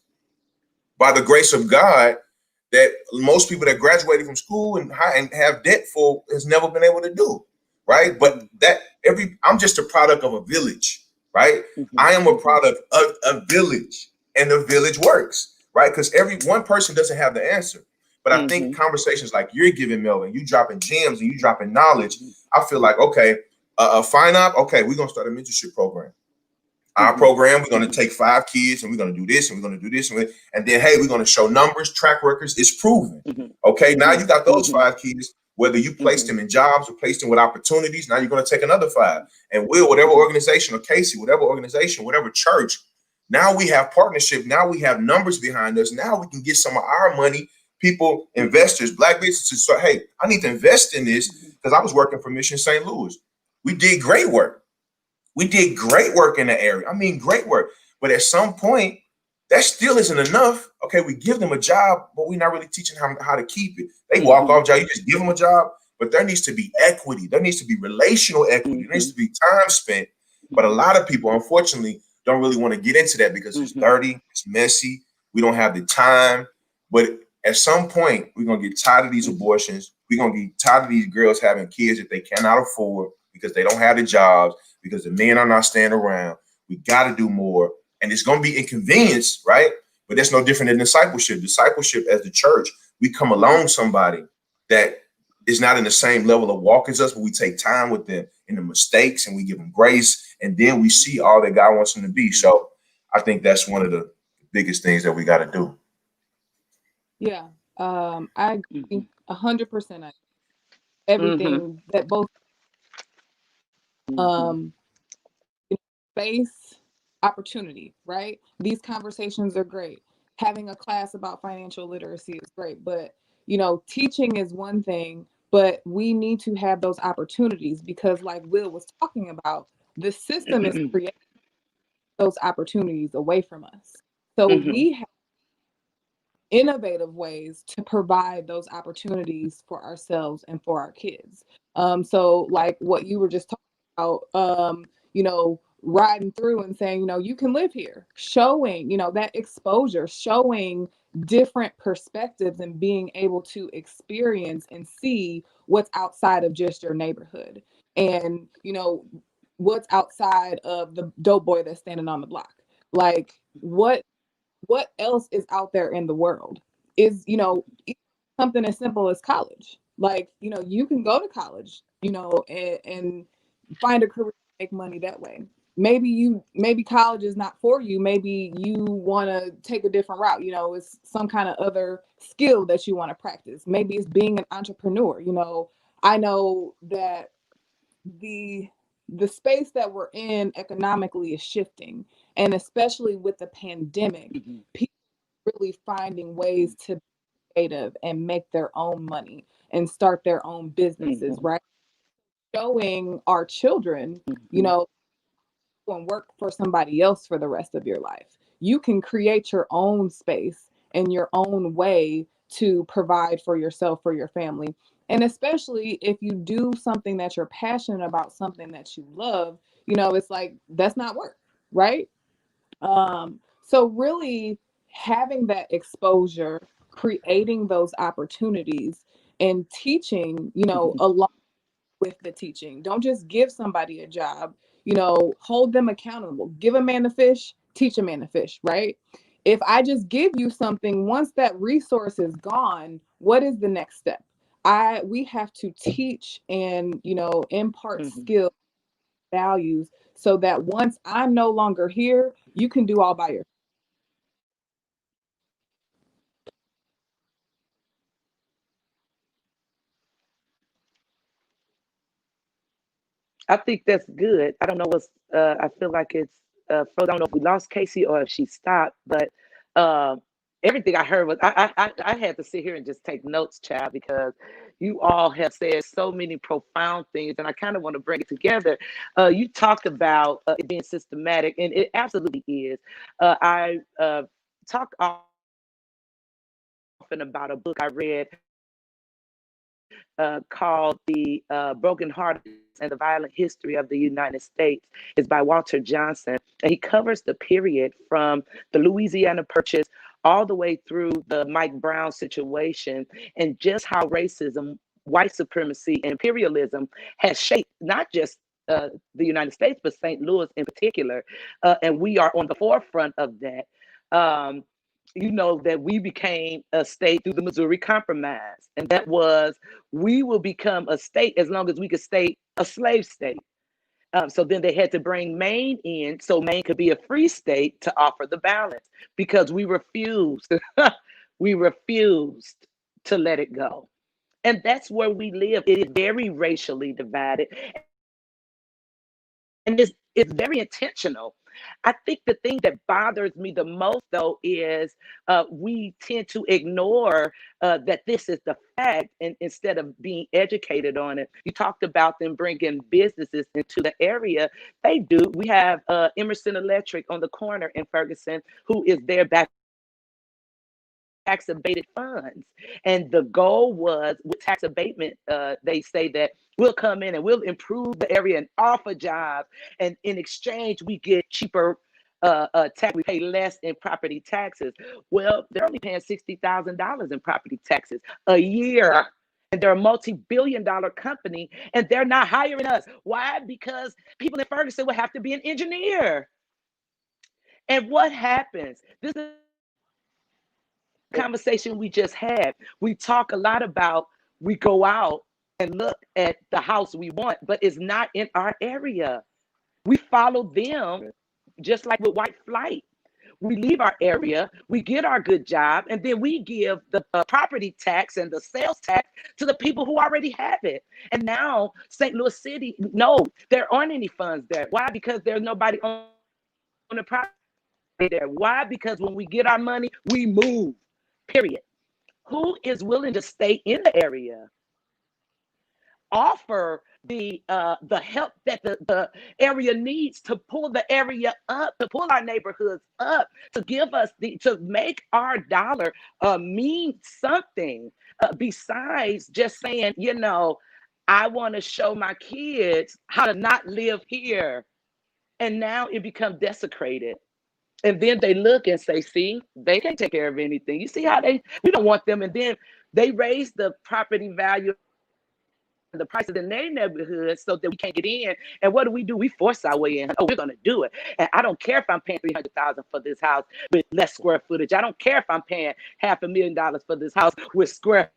B: by the grace of God that most people that graduated from school and have debt for has never been able to do, right? But I'm just a product of a village, right? I am a product of a village, and the village works, right? Because every one person doesn't have the answer. But I think conversations like you're giving, Melvin, you dropping gems and you dropping knowledge, I feel like, okay, FinOP, okay, we're going to start a mentorship program. Our program, we're going to take 5 kids and we're going to do this and we're going to do this. And then, hey, we're going to show numbers, track records. It's proven. Okay, now you got those 5 kids, whether you place them in jobs or place them with opportunities. Now you're going to take another 5. And whatever organization, or Casey, whatever organization, whatever church, now we have partnership. Now we have numbers behind us. Now we can get some of our money, people, investors, black businesses. So, hey, I need to invest in this because I was working for Mission St. Louis. We did great work. We did great work in the area. I mean, great work. But at some point, that still isn't enough. Okay, we give them a job, but we're not really teaching how to keep it. They walk off job. You just give them a job, but there needs to be equity. There needs to be relational equity. There needs to be time spent. But a lot of people, unfortunately, don't really want to get into that because it's dirty, it's messy. We don't have the time. But at some point, we're going to get tired of these abortions. We're going to get tired of these girls having kids that they cannot afford because they don't have the jobs, because the men are not staying around. We got to do more. And it's going to be inconvenience, right? But that's no different than discipleship. Discipleship as the church, we come along somebody that is not in the same level of walk as us, but we take time with them in the mistakes and we give them grace. And then we see all that God wants them to be. So I think that's one of the biggest things that we got to do.
D: Yeah. I agree 100%. Everything that both um space, opportunity, right? These conversations are great. Having a class about financial literacy is great, but teaching is one thing, but we need to have those opportunities because, like Will was talking about, the system is creating those opportunities away from us. So we have innovative ways to provide those opportunities for ourselves and for our kids. So like what you were just talking about, riding through and saying, you can live here, showing, that exposure, showing different perspectives and being able to experience and see what's outside of just your neighborhood and, what's outside of the dope boy that's standing on the block. Like what else is out there in the world is something as simple as college. Like you can go to college and find a career, make money that way. Maybe college is not for you. Maybe you want to take a different route. It's some kind of other skill that you want to practice. Maybe it's being an entrepreneur. I know that the space that we're in economically is shifting, and especially with the pandemic, people are really finding ways to be creative and make their own money and start their own businesses, right? Showing our children, go and work for somebody else for the rest of your life. You can create your own space and your own way to provide for yourself, for your family. And especially if you do something that you're passionate about, something that you love, it's like that's not work, right? So really having that exposure, creating those opportunities and teaching, along with the teaching. Don't just give somebody a job, hold them accountable. Give a man a fish, teach a man to fish, right? If I just give you something, once that resource is gone, what is the next step? We have to teach and, impart skills, values, so that once I'm no longer here, you can do all by yourself.
A: I think that's good. I don't know what's. I feel like it's froze. I don't know if we lost Casey or if she stopped, but everything I heard was I had to sit here and just take notes, child, because you all have said so many profound things, and I kind of want to bring it together. You talked about it being systematic, and it absolutely is. I talk often about a book I read called The Broken Heart and the Violent History of the United States. It's by Walter Johnson. And he covers the period from the Louisiana Purchase all the way through the Mike Brown situation, and just how racism, white supremacy, and imperialism has shaped not just the United States, but St. Louis in particular. And we are on the forefront of that. You know that we became a state through the Missouri Compromise, and that was we will become a state as long as we could stay a slave state. So then they had to bring Maine in so Maine could be a free state to offer the balance, because we refused. We refused to let it go. And that's where we live. It is very racially divided, and it's very intentional. I think the thing that bothers me the most, though, is we tend to ignore that this is the fact, and instead of being educated on it. You talked about them bringing businesses into the area. They do. We have Emerson Electric on the corner in Ferguson, who is there back tax abated funds. And the goal was with tax abatement, they say that we'll come in and we'll improve the area and offer jobs. And in exchange, we get cheaper tax. We pay less in property taxes. Well, they're only paying $60,000 in property taxes a year. And they're a multi-billion-dollar company, and they're not hiring us. Why? Because people in Ferguson would have to be an engineer. And what happens? This is conversation we just had. We talk a lot about we go out and look at the house we want, but it's not in our area. We follow them, just like with white flight. We leave our area, we get our good job, and then we give the property tax and the sales tax to the people who already have it. And now St. Louis City, no, there aren't any funds there. Why? Because there's nobody on the property there. Why? Because when we get our money, we move. Period. Who is willing to stay in the area, offer the help that the area needs to pull the area up, to pull our neighborhoods up, to give us to make our dollar mean something besides just saying, I want to show my kids how to not live here. And now it becomes desecrated. And then they look and say, see, they can't take care of anything. You see how we don't want them. And then they raise the property value and the prices in their neighborhood so that we can't get in. And what do? We force our way in. Oh, we're going to do it. And I don't care if I'm paying $300,000 for this house with less square footage. I don't care if I'm paying $500,000 for this house with square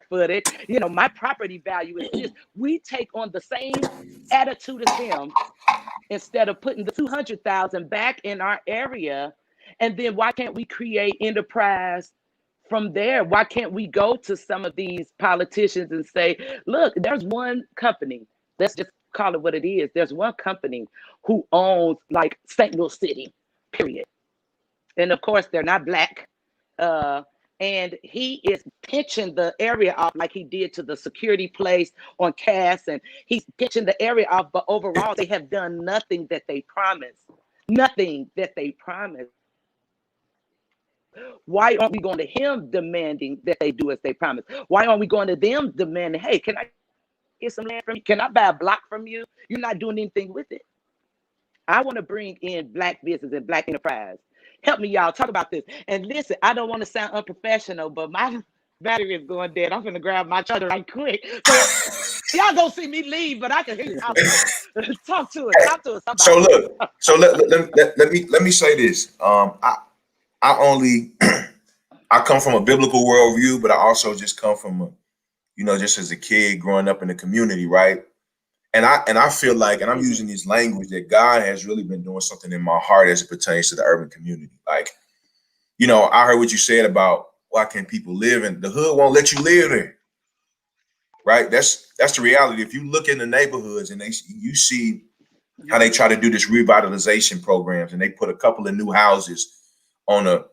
A: footage. My property value is just, we take on the same attitude as them, instead of putting the 200,000 back in our area. And then why can't we create enterprise from there? Why can't we go to some of these politicians and say, look, there's one company, let's just call it what it is. There's one company who owns like St. Louis City, period. And of course, they're not Black. And he is pitching the area off like he did to the security place on Cass, and he's pitching the area off. But overall, they have done nothing that they promised. Nothing that they promised. Why aren't we going to him demanding that they do as they promised? Why aren't we going to them demanding, hey, can I get some land from you? Can I buy a block from you? You're not doing anything with it. I want to bring in Black business and Black enterprise. Help me, y'all. Talk about this. And listen, I don't want to sound unprofessional, but my battery is going dead. I'm going to grab my charger right quick. So y'all gonna see me leave, but I can hear you. Talk to us. Talk to us.
B: So look. So let me say this. I only I come from a biblical worldview, but I also just come from just as a kid growing up in the community, right? And I feel like, and I'm using this language, that God has really been doing something in my heart as it pertains to the urban community. Like, I heard what you said about why can't people live in the hood, won't let you live there. Right? That's the reality. If you look in the neighborhoods and you see how they try to do this revitalization programs, and they put a couple of new houses on a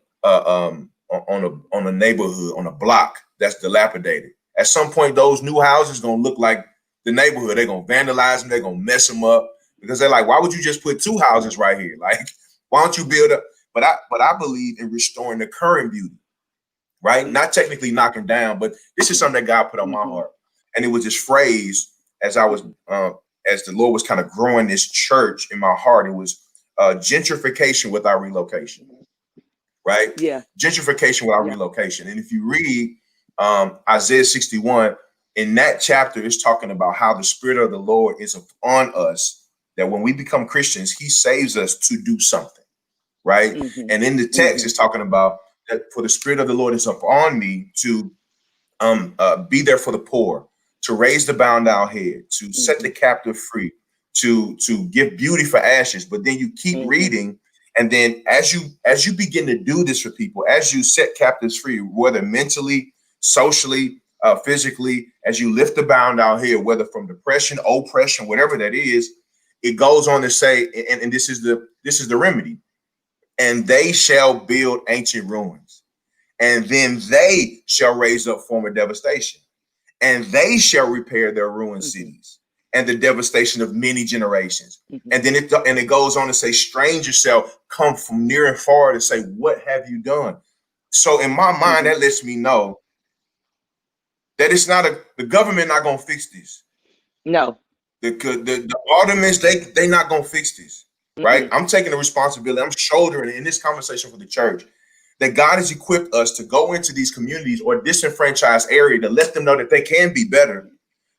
B: neighborhood, on a block that's dilapidated. At some point, those new houses gonna look like the neighborhood. They're gonna vandalize them. They're gonna mess them up because they're like, why would you just put two houses right here? Like, why don't you build up? But I believe in restoring the current beauty, right? Not technically knocking down, but this is something that God put on my heart, and it was this phrase as I was as the Lord was kind of growing this church in my heart. It was gentrification without relocation, right?
A: Yeah.
B: Gentrification without relocation. And if you read Isaiah 61, in that chapter, it's talking about how the Spirit of the Lord is upon us, that when we become Christians, he saves us to do something, right? And in the text, it's talking about that for the Spirit of the Lord is upon me to be there for the poor, to raise the bound down head, to set the captive free, to give beauty for ashes. But then you keep reading, and then as you begin to do this for people, as you set captives free, whether mentally, socially, physically, as you lift the bound down head, whether from depression, oppression, whatever that is, it goes on to say, and this is the remedy, and they shall build ancient ruins, and then they shall raise up former devastation, and they shall repair their ruined cities and the devastation of many generations. And then it goes on to say, strangers shall come from near and far to say, what have you done? So in my mind, that lets me know that it's not the government not gonna fix this.
A: No.
B: The aldermen, they not gonna fix this, right? I'm taking the responsibility. I'm shouldering in this conversation for the church that God has equipped us to go into these communities or disenfranchised area to let them know that they can be better.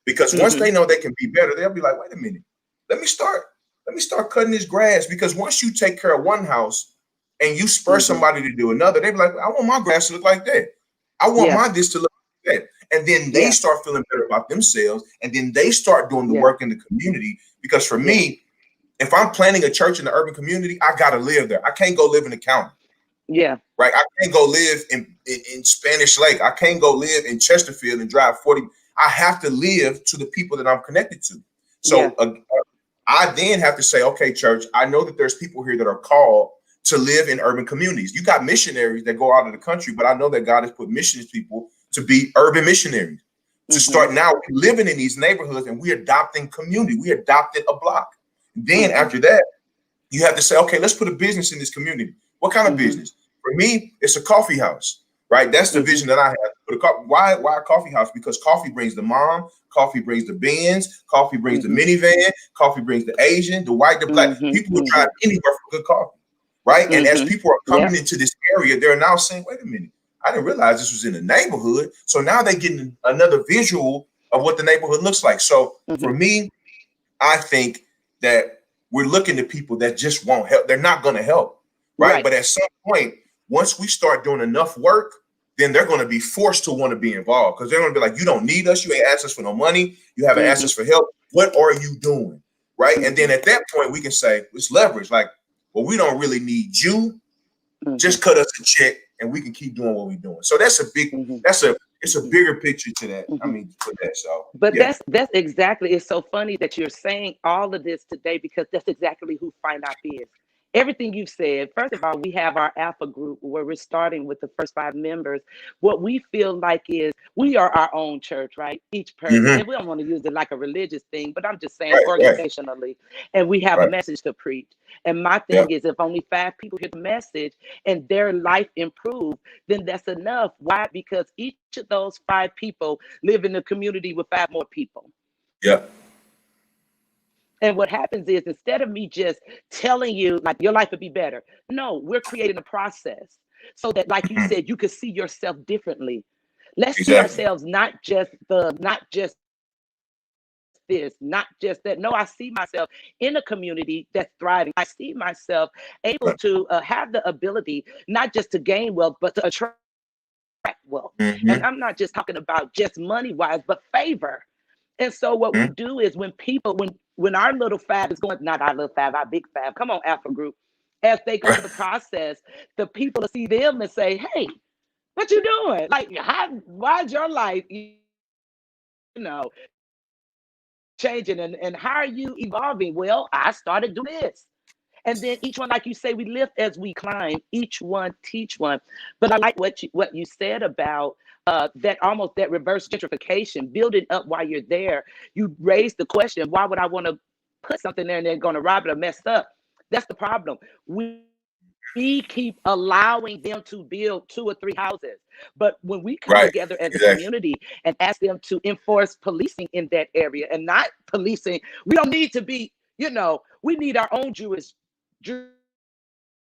B: Because once they know they can be better, they'll be like, wait a minute, let me start cutting this grass. Because once you take care of one house and you spur somebody to do another, they be like, I want my grass to look like that. I want my this to look like that. And then they start feeling better about themselves, and then they start doing the work in the community. Because for me, if I'm planning a church in the urban community, I gotta live there. I can't go live in the county.
A: Yeah.
B: Right. I can't go live in Spanish Lake. I can't go live in Chesterfield and drive 40. I have to live to the people that I'm connected to. So I then have to say, okay, church, I know that there's people here that are called to live in urban communities. You got missionaries that go out of the country, but I know that God has put missions people to be urban missionaries. To start now living in these neighborhoods, and we're adopting community. We adopted a block. Then after that, you have to say, okay, let's put a business in this community. What kind of business? For me, it's a coffee house, right? That's the vision that I have. Why a coffee house? Because coffee brings the mom, coffee brings the Benz, coffee brings the minivan, coffee brings the Asian, the white, the black. People will drive anywhere for good coffee, right? And as people are coming into this area, they're now saying, wait a minute, I didn't realize this was in the neighborhood. So now they're getting another visual of what the neighborhood looks like. So for me, I think that we're looking to people that just won't help. They're not going to help, right? But at some point, once we start doing enough work, then they're going to be forced to want to be involved, because they're going to be like, you don't need us. You ain't asked us for no money. You haven't asked us for help. What are you doing? Right. And then at that point, we can say it's leverage. Like, well, we don't really need you. Just cut us a check and we can keep doing what we're doing. So that's a big, it's a bigger picture to that. I mean, for that. So,
A: but that's exactly, it's so funny that you're saying all of this today, because that's exactly who FinOP is. Everything you've said. First of all, we have our Alpha group where we're starting with the first 5 members. What we feel like is we are our own church, right? Each person. And we don't want to use it like a religious thing, but I'm just saying organizationally. And we have a message to preach. And my thing is, if only 5 people hear the message and their life improves, then that's enough. Why? Because each of those 5 people live in a community with 5 more people.
B: Yeah.
A: And what happens is, instead of me just telling you like your life would be better, no, we're creating a process so that, like you said, you could see yourself differently. Let's see ourselves not just this, not just that. No, I see myself in a community that's thriving. I see myself able to have the ability not just to gain wealth, but to attract wealth. And I'm not just talking about just money wise, but favor. And so what we do is, when people, when our little 5 is going, not our little 5, our big 5, come on, Alpha group, as they go through the process, the people will see them and say, hey, what you doing? Like, why's your life, changing changing, and how are you evolving? Well, I started doing this. And then each one, like you say, we lift as we climb. Each one teach one. But I like what you said about that, almost that reverse gentrification, building up while you're there. You raised the question, why would I want to put something there and they're going to rob it or mess up? That's the problem. We keep allowing them to build 2 or 3 houses. But when we come
B: Right.
A: together as a
B: Exactly.
A: community and ask them to enforce policing in that area, and not policing, we don't need to be, we need our own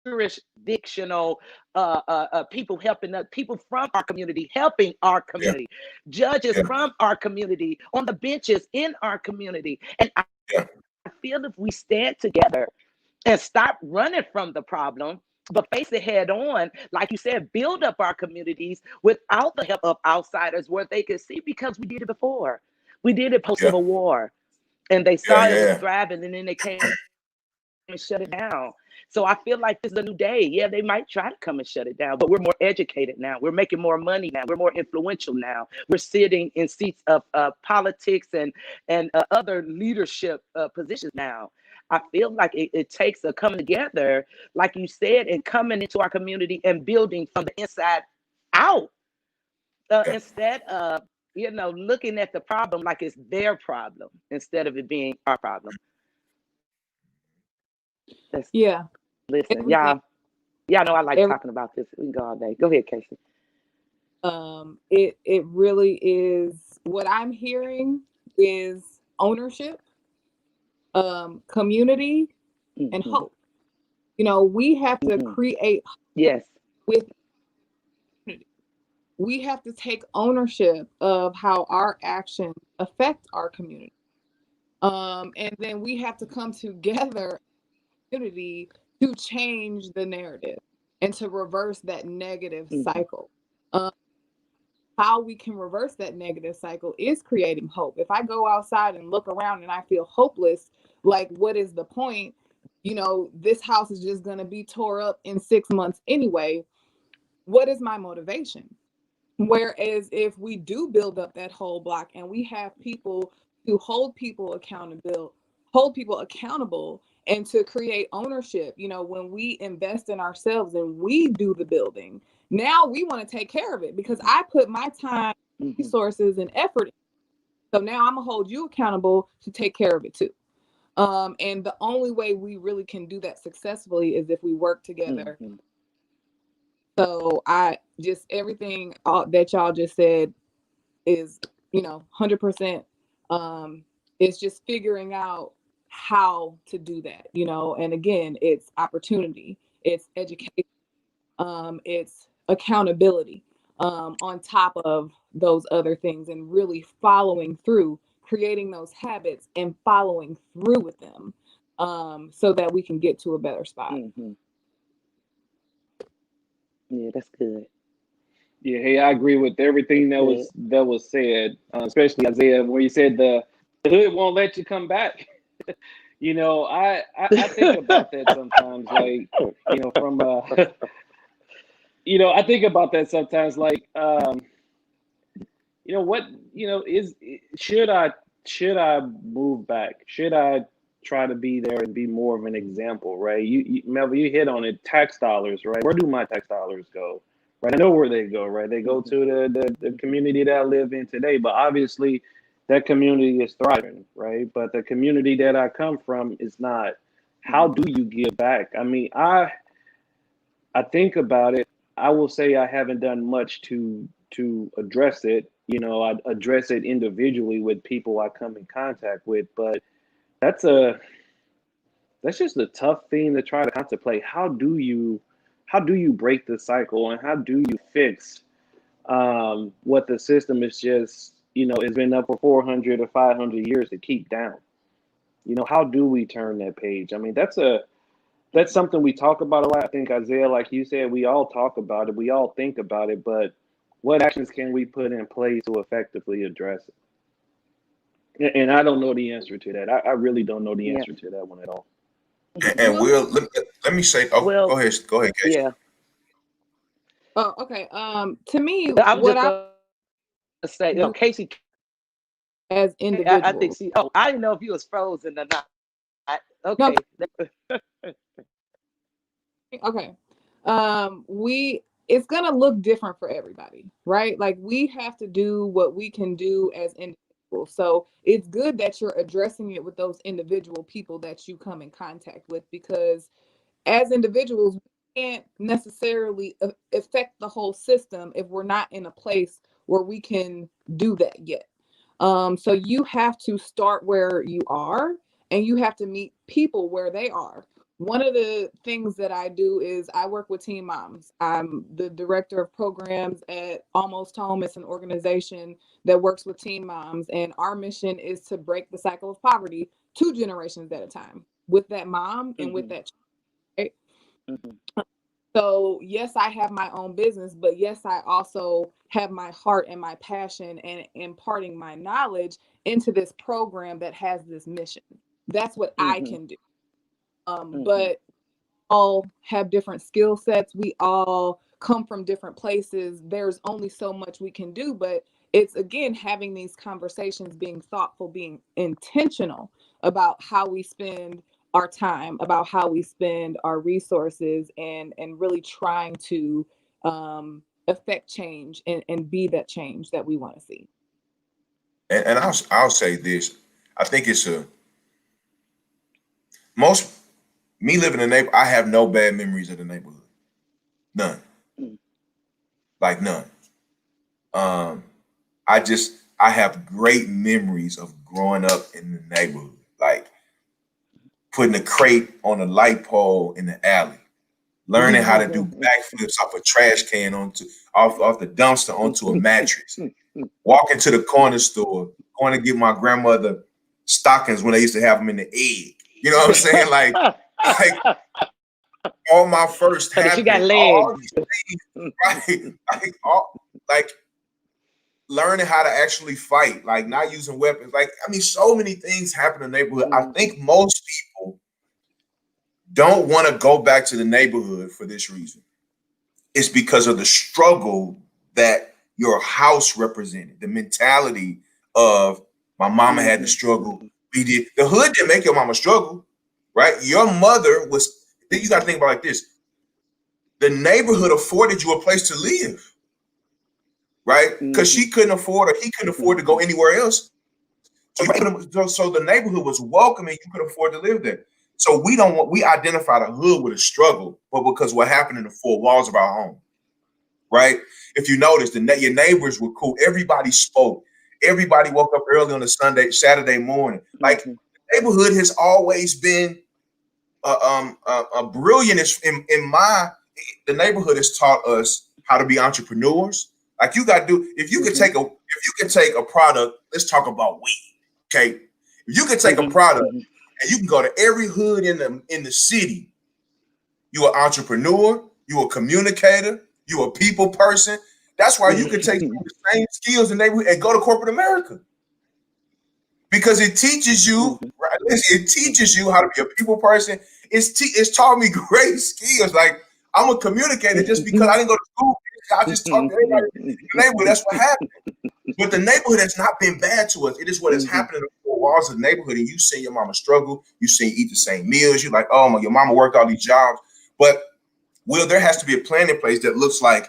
A: jurisdictional people helping us, people from our community helping our
B: Yeah.
A: community, judges
B: Yeah.
A: from our community on the benches in our community. And I
B: Yeah.
A: feel if we stand together and stop running from the problem, but face it head on, like you said, build up our communities without the help of outsiders where they can see, because we did it before. We did it post
B: Yeah.
A: Civil War, and they
B: Yeah.
A: saw it was
B: Yeah.
A: thriving, and then they came and shut it down. So I feel like this is a new day. Yeah, they might try to come and shut it down, but we're more educated now. We're making more money now. We're more influential now. We're sitting in seats of politics and other leadership positions now. I feel like it takes a coming together, like you said, and coming into our community and building from the inside out,
B: Yeah.
A: instead of looking at the problem like it's their problem instead of it being our problem. Let's
D: Yeah,
A: listen,
D: everything.
A: y'all know I like
D: Every
A: talking about this. We can go all day. Go ahead, Casey.
D: it really is. What I'm hearing is ownership, community, and
A: Mm-hmm.
D: hope. We have to
A: Mm-hmm.
D: create
A: Yes.
D: with community. We have to take ownership of how our actions affect our community. And then we have to come together community to change the narrative and to reverse that negative
A: Mm-hmm.
D: cycle. Um, how we can reverse that negative cycle is creating hope. If I go outside and look around and I feel hopeless, like, what is the point? This house is just going to be tore up in 6 months anyway. What is my motivation? Whereas if we do build up that whole block and we have people to hold people accountable and to create ownership, when we invest in ourselves and we do the building, now we want to take care of it because I put my time,
A: Mm-hmm.
D: resources, and effort in. So now I'm gonna hold you accountable to take care of it too. And the only way we really can do that successfully is if we work together.
A: Mm-hmm.
D: So I just everything that y'all just said is 100%. It's just figuring out how to do that, and again, it's opportunity, it's education, it's accountability, on top of those other things, and really following through, creating those habits and following through with them, so that we can get to a better spot.
A: Mm-hmm. Yeah, that's good.
C: Yeah, hey, I agree with everything that
A: Good.
C: was said, especially Isaiah, where you said the hood won't let you come back. I think about that sometimes, like, from I think about that sometimes, like, what, is should I move back? Should I try to be there and be more of an example, right? Melvin, you hit on it, tax dollars, right? Where do my tax dollars go? Right, I know where they go, right? They go to the community that I live in today, but obviously that community is thriving, right? But the community that I come from is not. How do you give back? I mean, I think about it. I will say I haven't done much to address it. I address it individually with people I come in contact with, but that's that's just a tough thing to try to contemplate. How do you break the cycle, and how do you fix what the system is just it's been up for 400 or 500 years to keep down? How do we turn that page? I mean, that's something we talk about a lot. I think, Isaiah, like you said, we all talk about it, we all think about it, but what actions can we put in place to effectively address it? And I don't know the answer to that. I really don't know the
A: Yeah.
C: answer to that one at all.
B: And
D: Well,
B: let me say, oh,
A: Well,
B: go ahead, Casey.
A: yeah.
D: oh, okay. To me,
A: I was
D: what
A: just
D: I
A: gonna say,
D: do,
A: Casey
D: as
A: I think
D: individuals.
A: she. Oh, I didn't know if you was frozen or not.
D: No,
A: Okay.
D: okay. We it's gonna look different for everybody, right? Like we have to do what we can do as individuals. So it's good that you're addressing it with those individual people that you come in contact with, because as individuals, we can't necessarily affect the whole system if we're not in a place where we can do that yet. So you have to start where you are, and you have to meet people where they are. One of the things that I do is I work with teen moms. I'm the director of programs at Almost Home. It's an organization that works with teen moms, and our mission is to break the cycle of poverty 2 generations at a time with that mom and with
A: Mm-hmm.
D: that child.
A: Mm-hmm.
D: So yes, I have my own business, but yes, I also have my heart and my passion and imparting my knowledge into this program that has this mission. That's what I
A: Mm-hmm.
D: can do.
A: Mm-hmm.
D: But all have different skill sets. We all come from different places. There's only so much we can do, but it's again having these conversations, being thoughtful, being intentional about how we spend our time, about how we spend our resources, and really trying to affect change and be that change that we want to see.
B: And I'll say this. I think it's a most me living in the neighborhood. I have no bad memories of the neighborhood. None. Like none. Um, I have great memories of growing up in the neighborhood, like putting a crate on a light pole in the alley, learning how to do backflips off a trash can onto off the dumpster onto a mattress, walking to the corner store, going to get my grandmother stockings when they used to have them in the egg. You know what I'm saying? Like all my first
A: Honey, she got
B: happened, all
A: legs.
B: these things, right? Like learning how to actually fight, like not using weapons. Like, I mean, so many things happen in the neighborhood. I think most people don't want to go back to the neighborhood for this reason. It's because of the struggle that your house represented, the mentality of my mama had to
A: Mm-hmm.
B: struggle. We did. The hood didn't make your mama struggle, right? Your mother was, you got to think about it like this. The neighborhood afforded you a place to live, right? Because
A: Mm-hmm.
B: she couldn't afford or he couldn't afford to go anywhere else. So the neighborhood was welcoming. You could afford to live there. So we identify the hood with a struggle, but because what happened in the four walls of our home, right? If you notice, your neighbors were cool. Everybody spoke. Everybody woke up early on a Saturday morning. Like
A: Mm-hmm.
B: the neighborhood has always been a brilliant. The neighborhood has taught us how to be entrepreneurs. Like you got to do if you could
A: Mm-hmm.
B: take a product. Let's talk about weed. Okay, if you could take a product
A: Mm-hmm.
B: and you can go to every hood in the city, you an entrepreneur, you a communicator, you a people person. That's why you could take some of the same skills in neighborhood and go to corporate America because it teaches you.
A: Mm-hmm.
B: Right, it teaches you how to be a people person. It's taught me great skills. Like I'm a communicator just because I didn't go to school. I just talk to everybody in the neighborhood. That's what happened. But the neighborhood has not been bad to us. It is what has happened in the four walls of the neighborhood. And you seen your mama struggle. You seen eat the same meals. You're like, oh my, your mama worked all these jobs. But Will, there has to be a plan in place that looks like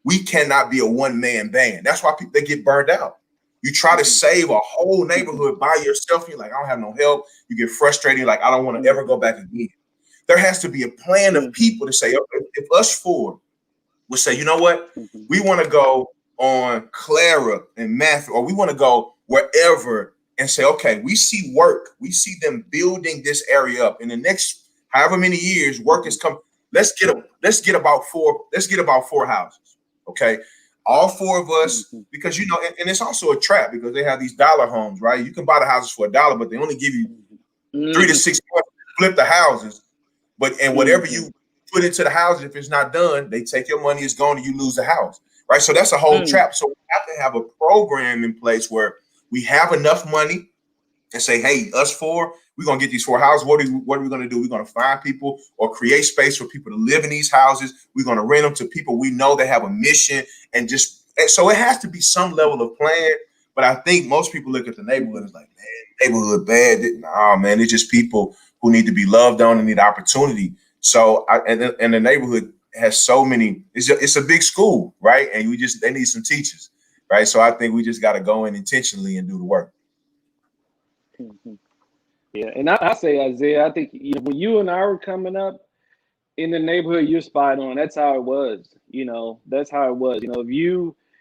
B: we cannot be a one-man band. That's why people they get burned out. You try to save a whole neighborhood by yourself. You're like, I don't have no help. You get frustrated. You're like, I don't want to ever go back again. There has to be a plan of people to say, okay, if us four would say, you know what, we want to go on Clara and Matthew, or we want to go wherever and say, okay, we see work. We see them building this area up in the next however many years. Work is come. Let's get about four houses. Okay. All four of us, because and it's also a trap because they have these dollar homes, right? You can buy the houses for $1, but they only give you 3 to 6 months to flip the houses. And whatever you put into the houses, if it's not done, they take your money, it's gone, and you lose the house. Right. So that's a whole trap. So we have to have a program in place where we have enough money and say, hey, us four, we're gonna get these four houses. What are we gonna do? We're gonna find people or create space for people to live in these houses. We're gonna rent them to people we know that have a mission, and so it has to be some level of plan. But I think most people look at the neighborhood and it's like, man, neighborhood bad. Nah, man, it's just people who need to be loved on and need opportunity. So, and the neighborhood has so many. It's a big school, right? And they need some teachers, right? So I think we just got to go in intentionally and do the work.
A: Mhm.
C: Yeah, and I say, Isaiah, I think when you and I were coming up in the neighborhood, you're spot on. That's how it was. That's how it was.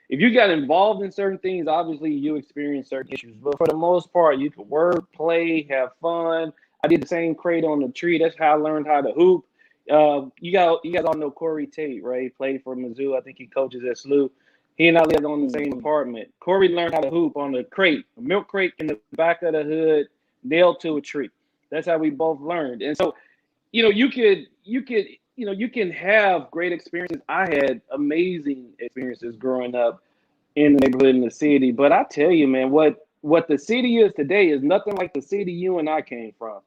C: If you got involved in certain things, obviously you experience certain issues. But for the most part, you could work, play, have fun. I did the same crate on the tree. That's how I learned how to hoop. You guys all know Corey Tate, right? He played for Mizzou. I think he coaches at SLU. He and I lived on the same apartment. Corey learned how to hoop on the crate, a milk crate in the back of the hood, nailed to a tree. That's how we both learned. And so, you can have great experiences. I had amazing experiences growing up in the neighborhood in the city. But I tell you, man, what the city is today is nothing like the city you and I came from.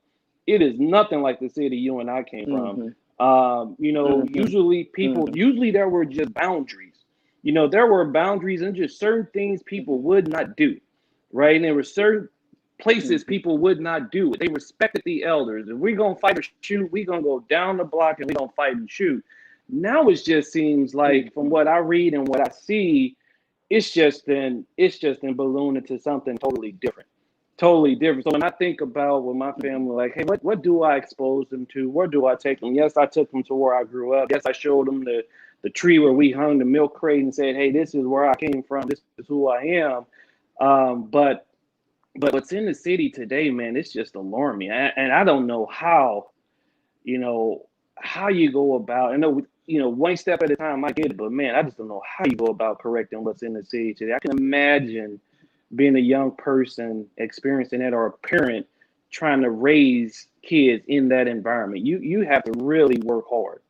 C: It is nothing like the city you and I came from.
A: Mhm. Mhm.
C: Usually there were just boundaries. There were boundaries and just certain things people would not do, right? And there were certain places
A: Mhm.
C: people would not do it. They respected the elders. If we're gonna fight or shoot, we're gonna go down the block and we're gonna fight and shoot. Now it just seems like, from
A: Mhm.
C: what I read and what I see, it's just been ballooned into something totally different. Totally different. So when I think about with my family, like, hey, what do I expose them to? Where do I take them? Yes, I took them to where I grew up. Yes, I showed them the tree where we hung the milk crate and said, hey, this is where I came from. This is who I am. But what's in the city today, man, it's just alarming. And I don't know you know, how you go about. I know, one step at a time. I get it, but man, I just don't know how you go about correcting what's in the city today. I can imagine being a young person experiencing that, or a parent trying to raise kids in that environment. You have to really work hard.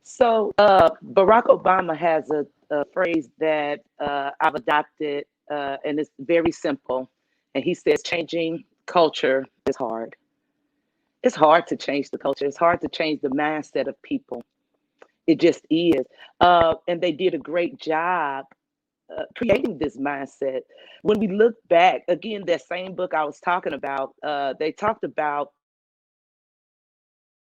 A: So, Barack Obama has a phrase that I've adopted, and it's very simple. And he says, changing culture is hard. It's hard to change the culture. It's hard to change the mindset of people. It just is. And they did a great job creating this mindset. When we look back, again, that same book I was talking about, they talked about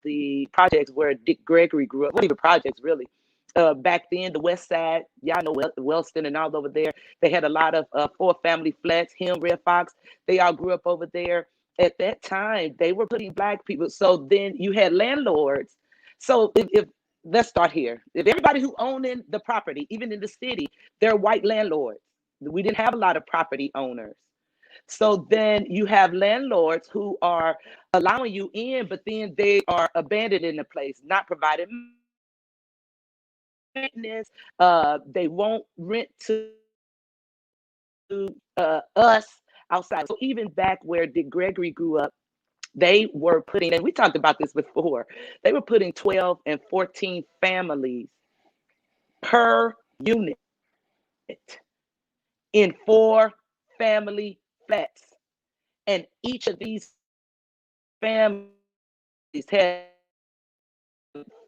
A: the projects where Dick Gregory grew up. What even projects, really? Back then, the West Side, y'all know Wellston and all over there. They had a lot of four family flats. Him, Red Fox, they all grew up over there. At that time, they were putting black people. So then you had landlords. So if let's start here. If everybody who owned in the property, even in the city, they're white landlords. We didn't have a lot of property owners. So then you have landlords who are allowing you in, but then they are abandoning the place, not providing maintenance. They won't rent to us outside. So even back where Dick Gregory grew up, they were putting, and we talked about this before, they were putting 12 and 14 families per unit in four family flats. And each of these families had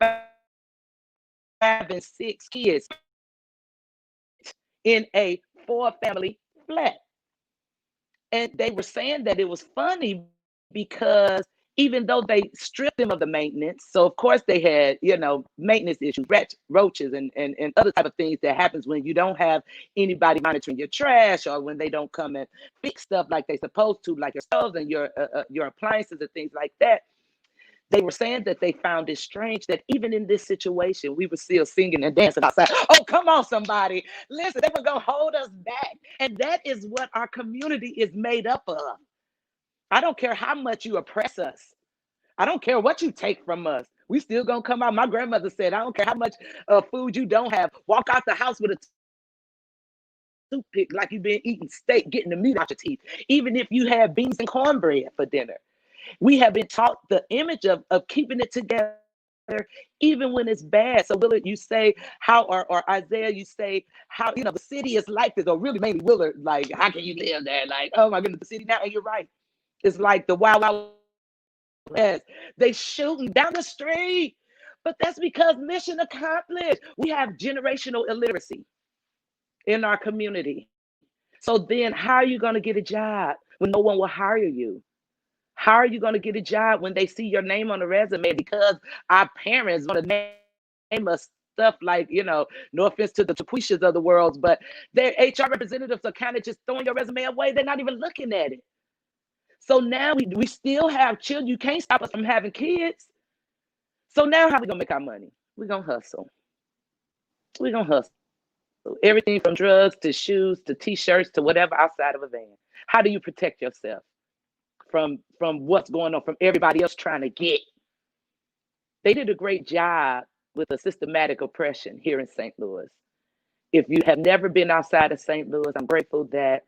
A: five and six kids in a four family flat. And they were saying that it was funny because even though they stripped them of the maintenance, so of course they had, maintenance issues, roaches, and other type of things that happens when you don't have anybody monitoring your trash, or when they don't come and fix stuff like they supposed to, like your stoves and your appliances and things like that. They were saying that they found it strange that even in this situation, we were still singing and dancing outside. Oh, come on, somebody. Listen, they were going to hold us back. And that is what our community is made up of. I don't care how much you oppress us. I don't care what you take from us. We still going to come out. My grandmother said, I don't care how much food you don't have. Walk out the house with a toothpick like you've been eating steak, getting the meat out your teeth. Even if you have beans and cornbread for dinner. We have been taught the image of keeping it together even when it's bad. So Willard, you say how, or Isaiah, you say how, the city is like this, or really mainly Willard, like, how can you live there? Like, oh my goodness, the city now, and you're right. It's like the Wild West. They shooting down the street. But that's because mission accomplished. We have generational illiteracy. in our community. So then how are you going to get a job when no one will hire you? How are you going to get a job when they see your name on the resume? Because our parents want to name us stuff like, no offense to the Taquishas of the world, but their HR representatives are kind of just throwing your resume away. They're not even looking at it. So now we still have children. You can't stop us from having kids. So now how are we going to make our money? We're going to hustle. We're going to hustle. Everything from drugs to shoes to T-shirts to whatever outside of a van. How do you protect yourself from what's going on, from everybody else trying to get? They did a great job with the systematic oppression here in St. Louis. If you have never been outside of St. Louis, I'm grateful that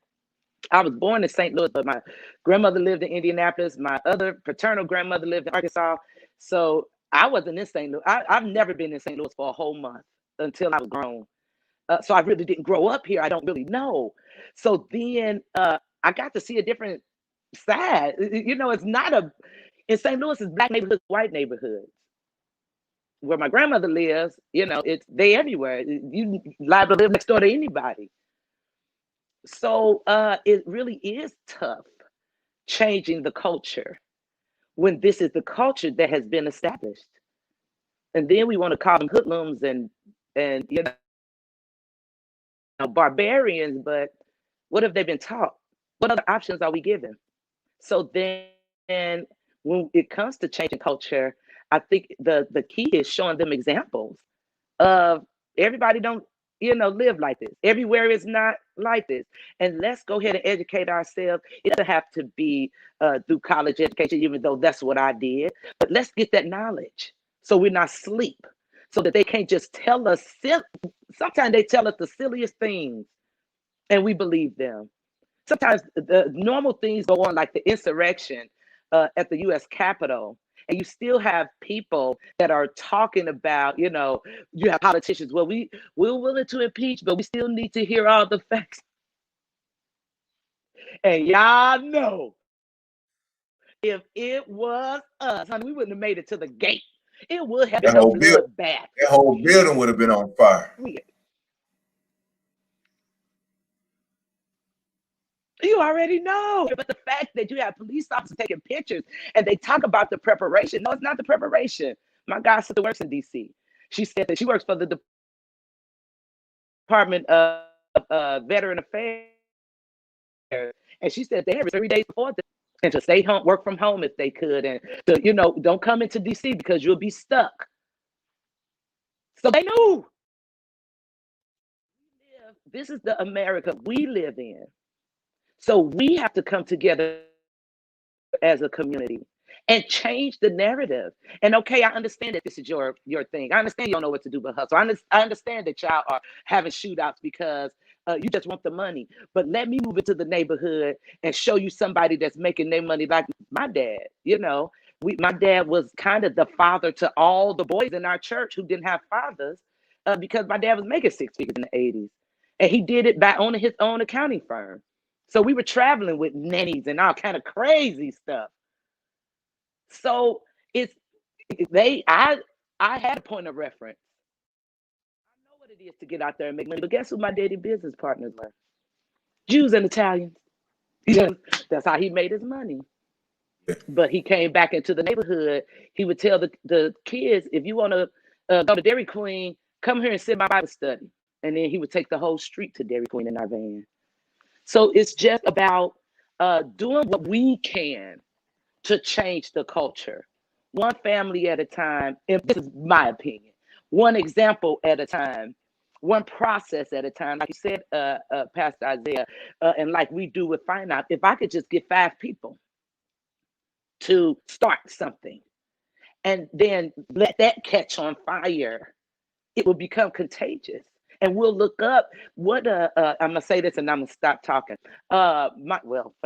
A: I was born in St. Louis, but my grandmother lived in Indianapolis. My other paternal grandmother lived in Arkansas. So I wasn't in St. Louis. I've never been in St. Louis for a whole month until I was grown. So I really didn't grow up here. I don't really know. So then I got to see a different side. It's not in St. Louis, it's black neighborhoods, white neighborhoods. Where my grandmother lives, it's they everywhere. You liable to live next door to anybody. So it really is tough changing the culture when this is the culture that has been established. And then we want to call them hoodlums and barbarians, but what have they been taught? What other options are we given? So then when it comes to changing culture, I think the key is showing them examples of everybody don't, live like this. Everywhere is not like this. And let's go ahead and educate ourselves. It doesn't have to be through college education, even though that's what I did. But let's get that knowledge so we're not asleep, so that they can't just tell us. Sometimes they tell us the silliest things and we believe them. Sometimes the normal things go on, like the insurrection at the U.S. Capitol, and you still have people that are talking about, you have politicians. Well, we're willing to impeach, but we still need to hear all the facts. And y'all know, if it was us, honey, we wouldn't have made it to the gate. It would have been a bloodbath.
B: That whole building would have been on fire.
A: You already know. But the fact that you have police officers taking pictures and they talk about the preparation. No, it's not the preparation. My godsister works in D.C. She said that she works for the Department of Veteran Affairs. And she said they have 3 days before this, and to stay home, work from home if they could, and to, don't come into D.C. because you'll be stuck. So they knew. This is the America we live in. So we have to come together as a community and change the narrative. And okay, I understand that this is your thing. I understand you don't know what to do but hustle. I understand that y'all are having shootouts because you just want the money. But let me move into the neighborhood and show you somebody that's making their money like my dad. My dad was kind of the father to all the boys in our church who didn't have fathers because my dad was making 6 figures in the 80s. And he did it by owning his own accounting firm. So we were traveling with nannies and all kind of crazy stuff. So I had a point of reference. I know what it is to get out there and make money. But guess who my daddy business partners were? Jews and Italians. That's how he made his money. But he came back into the neighborhood. He would tell the kids, if you want to go to Dairy Queen, come here and sit in my Bible study. And then he would take the whole street to Dairy Queen in our van. So it's just about doing what we can to change the culture, one family at a time. And this is my opinion, one example at a time, one process at a time. Like you said, Pastor Isaiah, and like we do with FinOP, if I could just get 5 people to start something and then let that catch on fire, it will become contagious. And we'll look up what I'm gonna say this and I'm gonna stop talking. For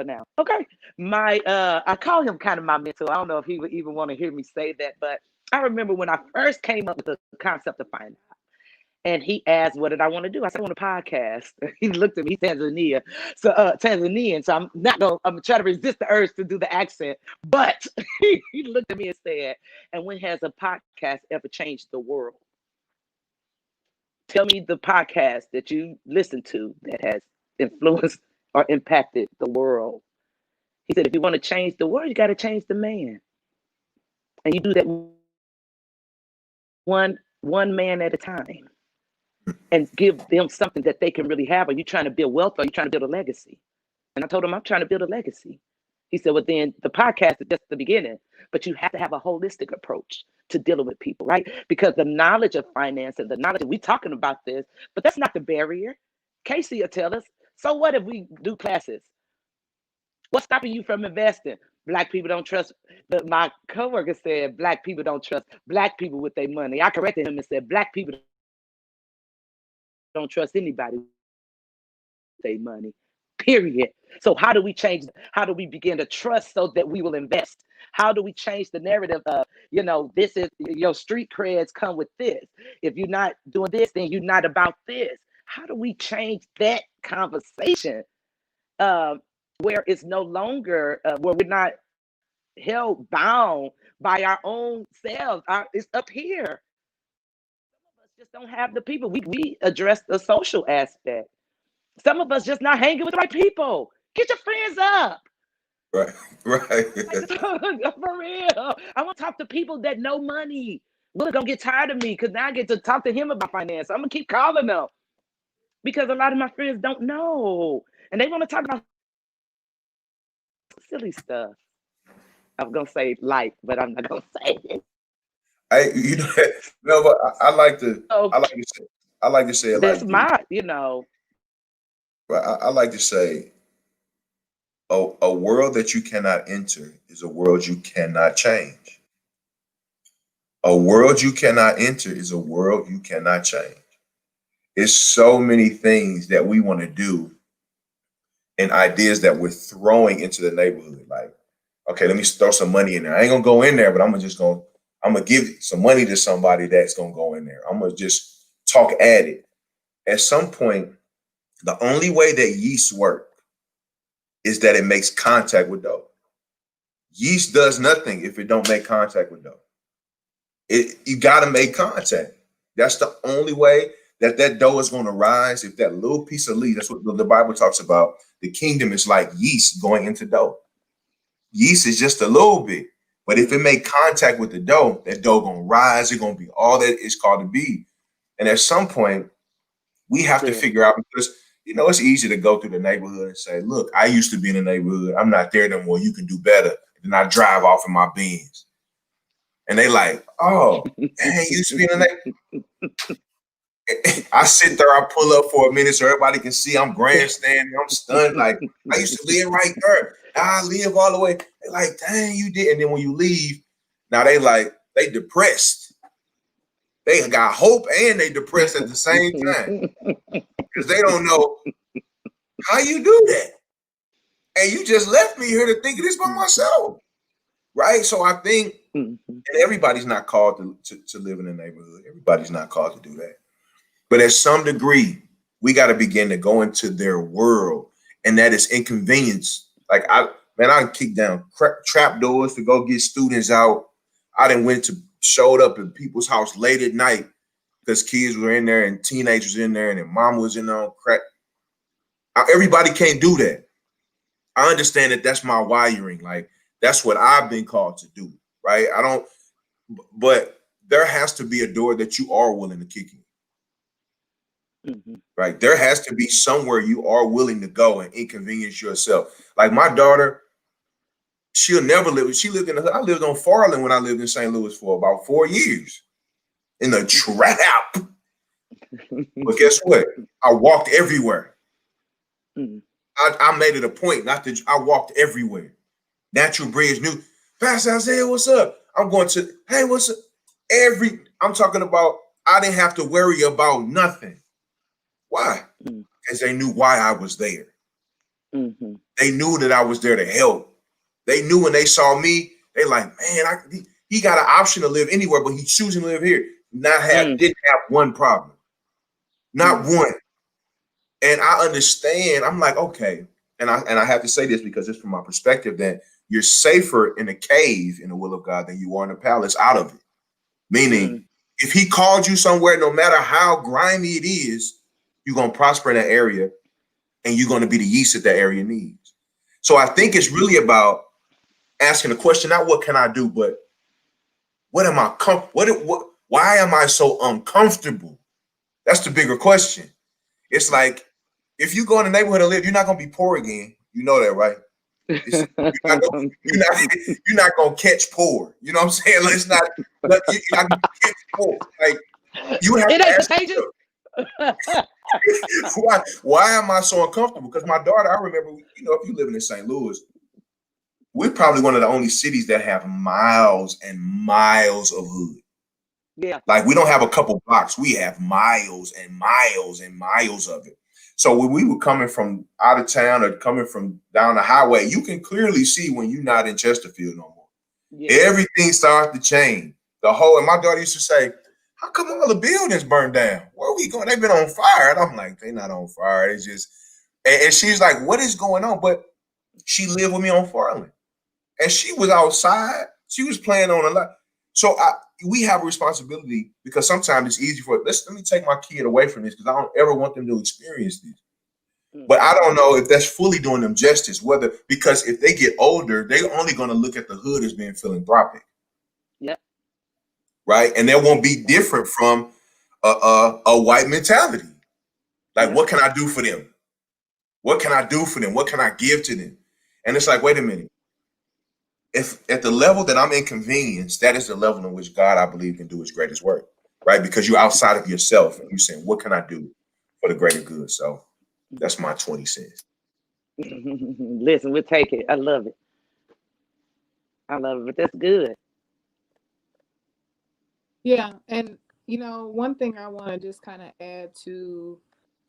A: now. Okay. I call him kind of my mentor. I don't know if he would even want to hear me say that, but I remember when I first came up with the concept of FinOP. And he asked, what did I want to do? I said, I want a podcast. He looked at me, Tanzanian. So Tanzanian. So I'm gonna try to resist the urge to do the accent. But he looked at me and said, and when has a podcast ever changed the world? Tell me the podcast that you listen to that has influenced or impacted the world. He said, if you want to change the world, you got to change the man. And you do that one man at a time and give them something that they can really have. Are you trying to build wealth or are you trying to build a legacy? And I told him, I'm trying to build a legacy. He said, well, then the podcast is just the beginning, but you have to have a holistic approach to dealing with people, right? Because the knowledge of finance and the knowledge, we're talking about this, but that's not the barrier. Casey will tell us, so what if we do classes? What's stopping you from investing? Black people don't trust. My coworker said black people don't trust black people with their money. I corrected him and said black people don't trust anybody with their money. Period. So how do we change? How do we begin to trust so that we will invest? How do we change the narrative of, this is your street creds come with this. If you're not doing this, then you're not about this. How do we change that conversation where it's no longer where we're not held bound by our own selves? It's up here. Some of us just don't have the people. We address the social aspect. Some of us just not hanging with the right people. Get your friends up.
B: Right, right.
A: For real. I want to talk to people that know money. Will's gonna get tired of me because now I get to talk to him about finance. I'm gonna keep calling them because a lot of my friends don't know. And they want to talk about silly stuff. I was gonna say light, but I'm not gonna say it.
B: But I like to,
A: So
B: I like to say it
A: that's
B: like this.
A: my.
B: But I like to say, a world that you cannot enter is a world you cannot change. A world you cannot enter is a world you cannot change. It's so many things that we want to do and ideas that we're throwing into the neighborhood. Like, okay, let me throw some money in there. I ain't gonna go in there, but I'm gonna give some money to somebody that's gonna go in there. I'm gonna just talk at it. At some point, the only way that yeast work is that it makes contact with dough. Yeast does nothing if it don't make contact with dough. You got to make contact. That's the only way that dough is going to rise. If that little piece of yeast, that's what the Bible talks about. The kingdom is like yeast going into dough. Yeast is just a little bit, but if it make contact with the dough, that dough going to rise. It's going to be all that it's called to be. And at some point, we have to figure out, because it's easy to go through the neighborhood and say, look, I used to be in the neighborhood. I'm not there no more. You can do better. And then I drive off in my Benz. And they like, oh, dang, you used to be in the neighborhood. I sit there, I pull up for a minute so everybody can see I'm grandstanding. I'm stunned. Like, I used to live right there. Now I live all the way. They're like, dang, you did. And then when you leave, now they depressed. They got hope and they depressed at the same time. Because they don't know how you do that. And you just left me here to think of this by myself. Right? So I think, and everybody's not called to live in a neighborhood. Everybody's not called to do that. But at some degree, we got to begin to go into their world. And that is inconvenience. Like, I kick down trap doors to go get students out. I showed up at people's house late at night because kids were in there and teenagers in there and their mom was in on crack. Everybody can't do that. I understand that that's my wiring. Like, that's what I've been called to do, right? But there has to be a door that you are willing to kick in, right? There has to be somewhere you are willing to go and inconvenience yourself. Like my daughter, she'll never live. I lived on Farland when I lived in St. Louis for about 4 years in the trap. But guess what? I walked everywhere. I made it a point I walked everywhere. Natural Bridge, new Pastor Isaiah, what's up? I'm going to, hey, what's up? I'm talking about, I didn't have to worry about nothing. Why? Because they knew why I was there. They knew that I was there to help. They knew when they saw me, they like, man, he got an option to live anywhere, but he's choosing to live here. Didn't have one problem. Not one. And I understand. I'm like, okay. And I have to say this because it's from my perspective that you're safer in a cave in the will of God than you are in a palace out of it. Meaning If he called you somewhere, no matter how grimy it is, you're gonna prosper in that area, and you're gonna be the yeast that that area needs. So I think it's really about asking the question, not what can I do, but what am I what why am I so uncomfortable? That's the bigger question. It's like if you go in the neighborhood and live, you're not gonna be poor again. You know that, right? It's, you're not you're not gonna catch poor. You know what I'm saying? Let's not you're not gonna catch poor. Like you have
A: It
B: to
A: ain't
B: ask
A: contagious.
B: yourself, why am I so uncomfortable? Because my daughter, I remember, if you living in St. Louis, we're probably one of the only cities that have miles and miles of hood.
A: Yeah.
B: Like we don't have a couple blocks, we have miles and miles and miles of it. So when we were coming from out of town or coming from down the highway, you can clearly see when you're not in Chesterfield no more.
A: Yeah.
B: Everything starts to change. And my daughter used to say, how come all the buildings burned down? Where are we going? They've been on fire. And I'm like, they're not on fire. It's just, and she's like, what is going on? But she lived with me on Farland. And she was outside. She was playing on a lot. So we have a responsibility because sometimes it's easy let me take my kid away from this because I don't ever want them to experience this. But I don't know if that's fully doing them justice, because if they get older, they're only going to look at the hood as being philanthropic.
A: Yep.
B: Right. And that won't be different from a white mentality. Like, what can I do for them? What can I do for them? What can I give to them? And it's like, wait a minute. If at the level that I'm inconvenienced, that is the level in which God, I believe, can do his greatest work, right? Because you're outside of yourself and you're saying, what can I do for the greater good? So that's my 20 cents.
A: Listen, we'll take it. I love it. I love it, but that's good.
D: Yeah, and one thing I want to just kind of add to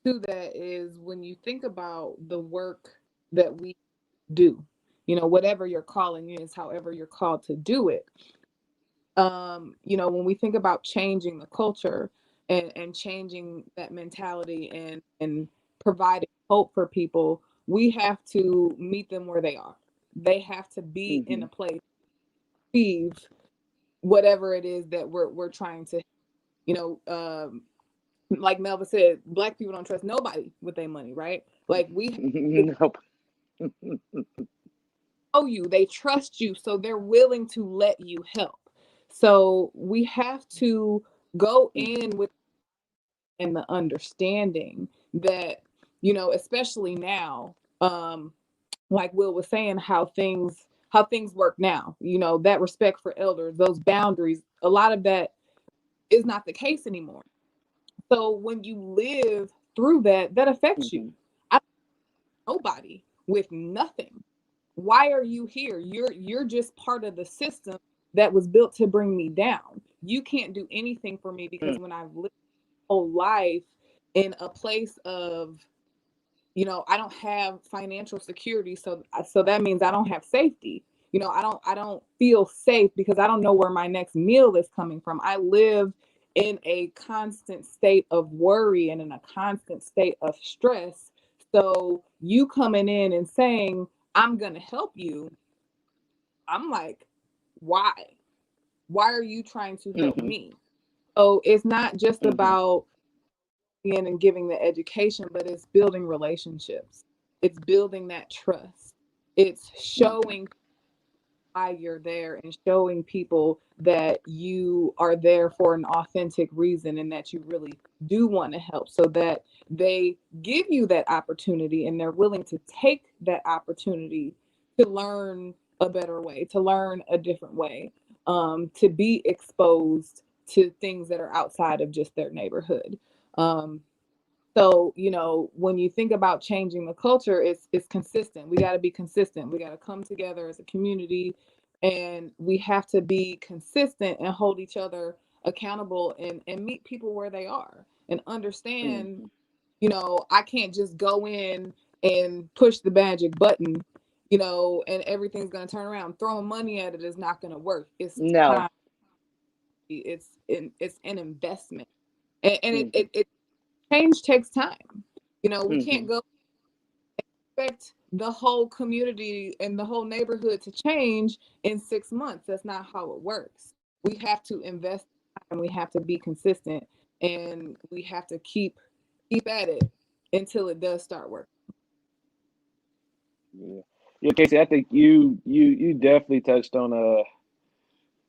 D: that is when you think about the work that we do, whatever your calling is, however you're called to do it. When we think about changing the culture and changing that mentality and providing hope for people, we have to meet them where they are. They have to be in a place to achieve whatever it is that we're trying to, like Melva said, Black people don't trust nobody with their money, right? Like we
A: Nope.
D: know you, they trust you, so they're willing to let you help. So we have to go in with the understanding that, especially now, like Will was saying, how things work now, that respect for elders, those boundaries, a lot of that is not the case anymore. So when you live through that affects you. I don't know nobody with nothing. Why are you here? You're just part of the system that was built to bring me down. You can't do anything for me because when I've lived my whole life in a place of, I don't have financial security, so that means I don't have safety. I don't feel safe because I don't know where my next meal is coming from. I live in a constant state of worry and in a constant state of stress. So you coming in and saying, I'm going to help you. I'm like, why? Why are you trying to help me? So it's not just about in and giving the education, but it's building relationships. It's building that trust. It's showing why you're there and showing people that you are there for an authentic reason and that you really do want to help, so that they give you that opportunity and they're willing to take that opportunity to learn a better way, to learn a different way, to be exposed to things that are outside of just their neighborhood. So, when you think about changing the culture, it's consistent. We got to be consistent. We got to come together as a community, and we have to be consistent and hold each other accountable and meet people where they are and understand, I can't just go in and push the magic button, and everything's going to turn around. Throwing money at it is not going to work. It's
A: No.
D: time. It's an investment, and it change takes time. We can't go expect the whole community and the whole neighborhood to change in 6 months. That's not how it works. We have to invest and we have to be consistent, and we have to keep at it until it does start working.
C: Yeah, yeah, Casey. I think you definitely touched on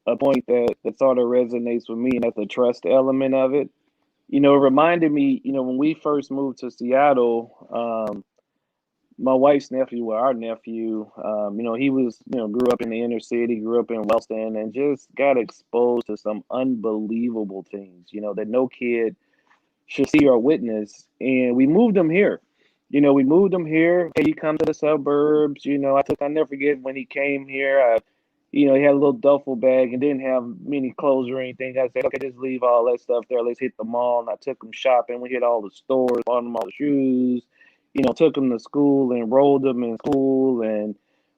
C: a point that sort of resonates with me, and that's the trust element of it. It reminded me, when we first moved to Seattle, my wife's nephew, well, our nephew, he was, grew up in the inner city, grew up in Wellston, and just got exposed to some unbelievable things, that no kid should see or witness. And we moved him here. We moved him here. Hey, you come to the suburbs. I never forget when he came here. He had a little duffel bag and didn't have many clothes or anything. I said, okay, just leave all that stuff there. Let's hit the mall. And I took him shopping. We hit all the stores, bought him all the shoes, took him to school, enrolled him in school. And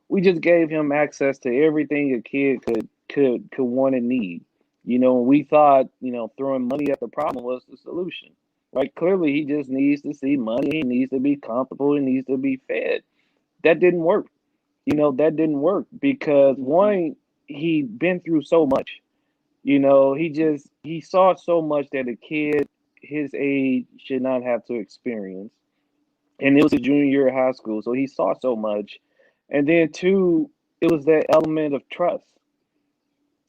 C: we just gave him access to everything a kid could want and need. We thought, throwing money at the problem was the solution. Right? Clearly, he just needs to see money. He needs to be comfortable. He needs to be fed. That didn't work. That didn't work because one, he'd been through so much. He saw so much that a kid his age should not have to experience. And it was his junior year of high school, so he saw so much. And then two, it was that element of trust.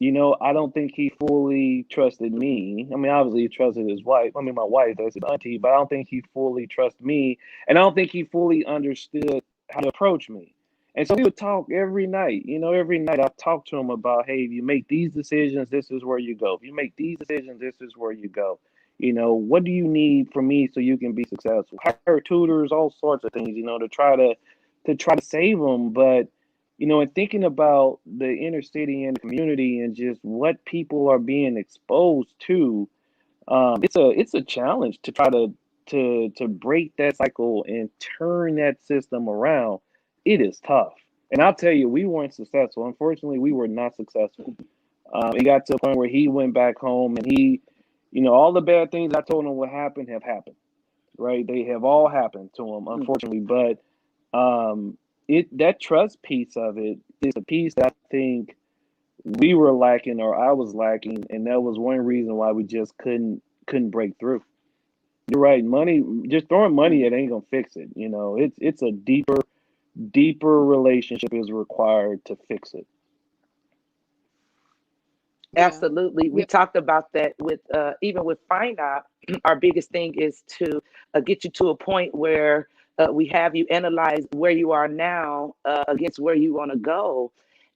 C: I don't think he fully trusted me. I mean, obviously he trusted his wife. I mean, my wife, that's his auntie, but I don't think he fully trusted me. And I don't think he fully understood how to approach me. And so we would talk every night. Every night I talked to him about, hey, if you make these decisions, this is where you go. If you make these decisions, this is where you go. What do you need from me so you can be successful? Hire tutors, all sorts of things, to try to save them. But and thinking about the inner city and the community and just what people are being exposed to, it's a challenge to try to break that cycle and turn that system around. It is tough, and I'll tell you, we weren't successful. Unfortunately, we were not successful. It got to a point where he went back home, and all the bad things I told him would happen have happened. Right? They have all happened to him, unfortunately, but. That trust piece of it is a piece that I think we were lacking or I was lacking, and that was one reason why we just couldn't break through. You're right, money, just throwing money at ain't gonna fix it. It's a deeper relationship is required to fix it.
D: Yeah.
A: Absolutely. We
D: Yeah.
A: talked about that with even with FinOP. Our biggest thing is to get you to a point where we have you analyze where you are now against where you want to go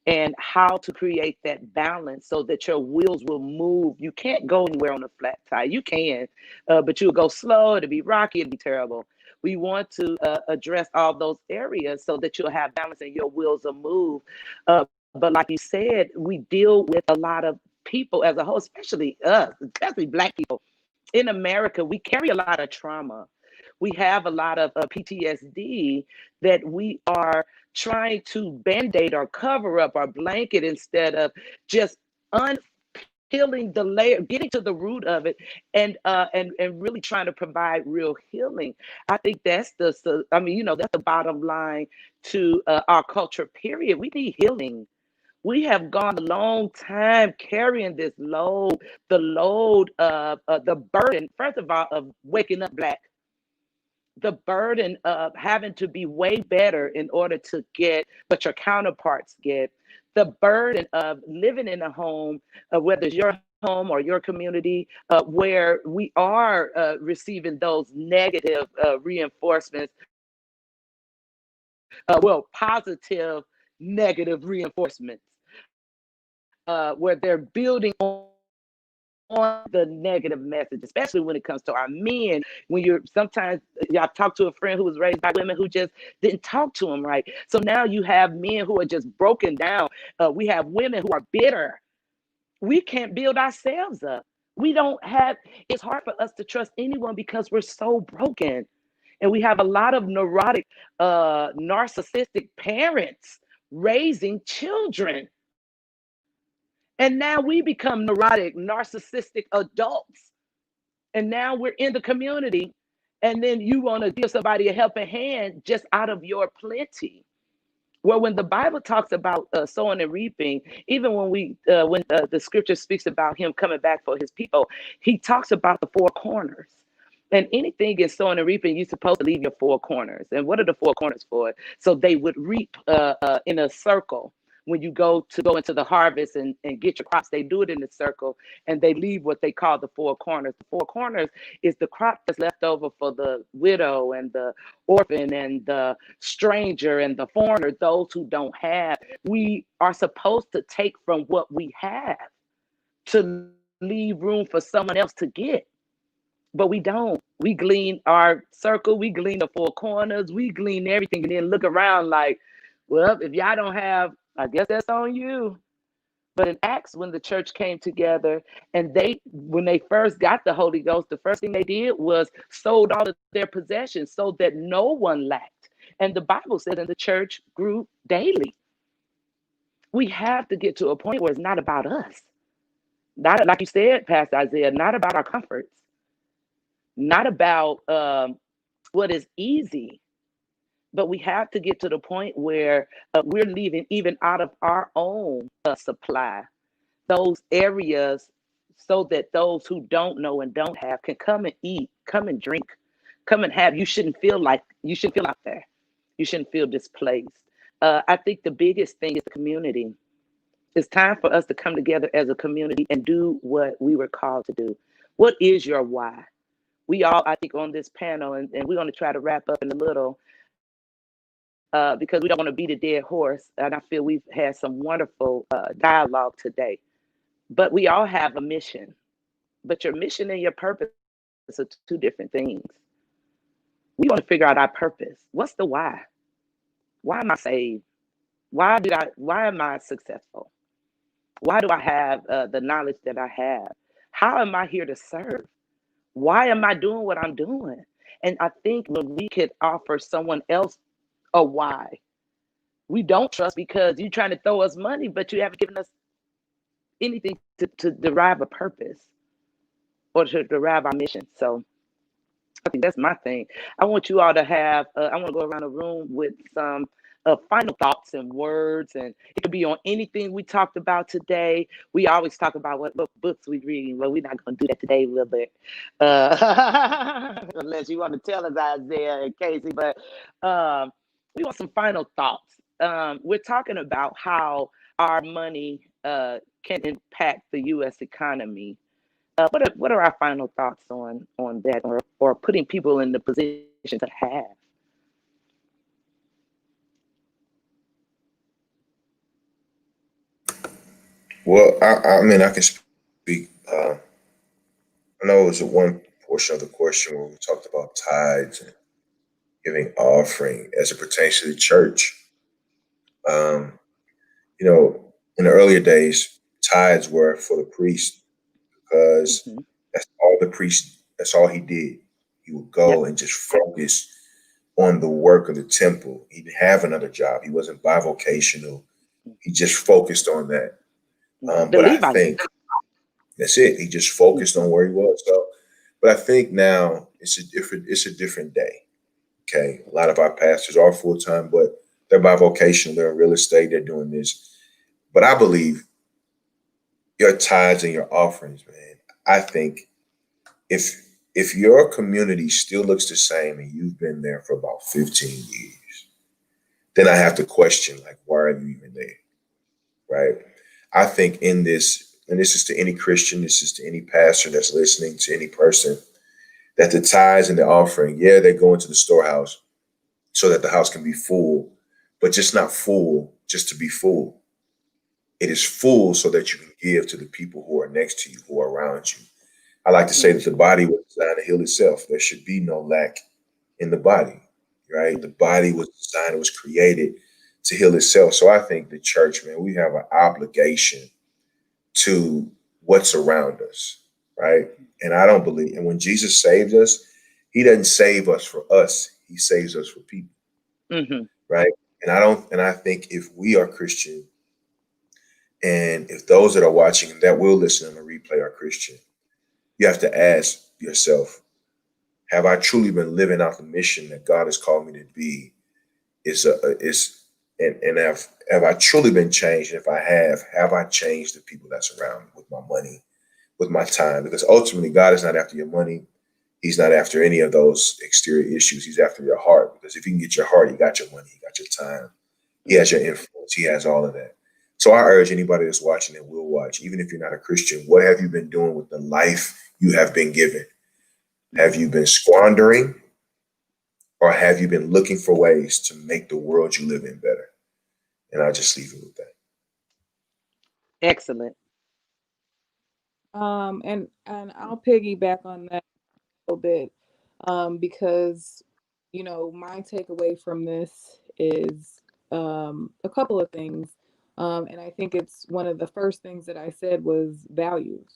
A: and how to create that balance so that your wheels will move. You can't go anywhere on a flat tire. You can, but you'll go slow. It'll be rocky. It'll be terrible. We want to address all those areas so that you'll have balance and your wheels will move. But like you said, we deal with a lot of people as a whole, especially us, especially Black people in America. We carry a lot of trauma. We have a lot of PTSD that we are trying to band-aid or cover up or blanket instead of just unpeeling the layer, getting to the root of it, and really trying to provide real healing. I think that's that's the bottom line to our culture. Period. We need healing. We have gone a long time carrying this load, the load of the burden, first of all, of waking up Black, the burden of having to be way better in order to get what your counterparts get, the burden of living in a home, whether it's your home or your community, where we are receiving those negative reinforcements, positive negative reinforcements, where they're building on the negative message, especially when it comes to our men. When you're sometimes, I've talked to a friend who was raised by women who just didn't talk to him right. So now you have men who are just broken down. We have women who are bitter. We can't build ourselves up. We don't have, it's hard for us to trust anyone because we're so broken. And we have a lot of neurotic, narcissistic parents raising children. And now we become neurotic, narcissistic adults. And now we're in the community. And then you want to give somebody a helping hand just out of your plenty. Well, when the Bible talks about sowing and reaping, even when the scripture speaks about him coming back for his people, he talks about the four corners. And anything in sowing and reaping, you're supposed to leave your four corners. And what are the four corners for? So they would reap in a circle. When you go into the harvest and get your crops, they do it in a circle, and they leave what they call the four corners. The four corners is the crop that's left over for the widow and the orphan and the stranger and the foreigner, those who don't have. We are supposed to take from what we have to leave room for someone else to get. But we don't. We glean our circle, we glean the four corners, we glean everything, and then look around like, well, if y'all don't have, I guess that's on you. But in Acts, when the church came together and when they first got the Holy Ghost, the first thing they did was sold all of their possessions so that no one lacked. And the Bible said, and the church grew daily. We have to get to a point where it's not about us. Not like you said, Pastor Isaiah, not about our comforts, not about what is easy, but we have to get to the point where we're leaving even out of our own supply those areas so that those who don't know and don't have can come and eat, come and drink, come and have. You shouldn't feel out there. You shouldn't feel displaced. I think the biggest thing is the community. It's time for us to come together as a community and do what we were called to do. What is your why? We all, I think, on this panel, and we're going to try to wrap up in a little because we don't want to beat a dead horse. And I feel we've had some wonderful dialogue today. But we all have a mission. But your mission and your purpose are two different things. We want to figure out our purpose. What's the why? Why am I saved? Why am I successful? Why do I have the knowledge that I have? How am I here to serve? Why am I doing what I'm doing? And I think when we could offer someone else a why, we don't trust because you're trying to throw us money, but you haven't given us anything to derive a purpose or to derive our mission. So I think that's my thing. I want you all to have, I want to go around the room with some final thoughts and words, and it could be on anything we talked about today. We always talk about what books we read. Well, we're not going to do that today, will we? Unless you want to tell us, Isaiah and Casey, but we want some final thoughts. We're talking about how our money can impact the U.S. economy. What are our final thoughts on that, or putting people in the position to have?
B: Well, I mean, I can speak. I know it was one portion of the question where we talked about tithes and giving offering as it pertains to the church. Um, you know, in the earlier days, tithes were for the priest because
A: Mm-hmm.
B: that's all he did. He would
A: Yep.
B: go and just focus on the work of the temple. He didn't have another job. He wasn't bivocational. He just focused on that.
A: The
B: But I
A: Levites.
B: think that's it. He just focused on where he was. So, but I think now it's a different day. Okay. A lot of our pastors are full time, but they're bivocational. They're in real estate. They're doing this. But I believe your tithes and your offerings, man. I think if your community still looks the same and you've been there for about 15 years, then I have to question, like, why are you even there? Right. I think in this, and this is to any Christian, this is to any pastor that's listening, to any person, that the tithes and the offering, yeah, they go into the storehouse so that the house can be full, but just not full just to be full. It is full so that you can give to the people who are next to you, who are around you. I like to say that the body was designed to heal itself. There should be no lack in the body, right? The body was designed, it was created to heal itself. So I think the church, man, we have an obligation to what's around us, right? And I don't believe, and when Jesus saved us, he doesn't save us for us. He saves us for people,
A: Mm-hmm.
B: right? And I think if we are Christian, and if those that are watching that will listen on the replay are Christian, you have to ask yourself, have I truly been living out the mission that God has called me to be? Is And have I truly been changed? If I have I changed the people that's around me with my money, with my time? Because ultimately, God is not after your money. He's not after any of those exterior issues. He's after your heart. Because if you can get your heart, he got your money, he got your time, he has your influence, he has all of that. So I urge anybody that's watching and will watch, even if you're not a Christian, what have you been doing with the life you have been given? Have you been squandering, or have you been looking for ways to make the world you live in better? And I'll just leave it with that.
A: Excellent.
D: And I'll piggyback on that a little bit, because my takeaway from this is a couple of things, and I think it's one of the first things that I said was values.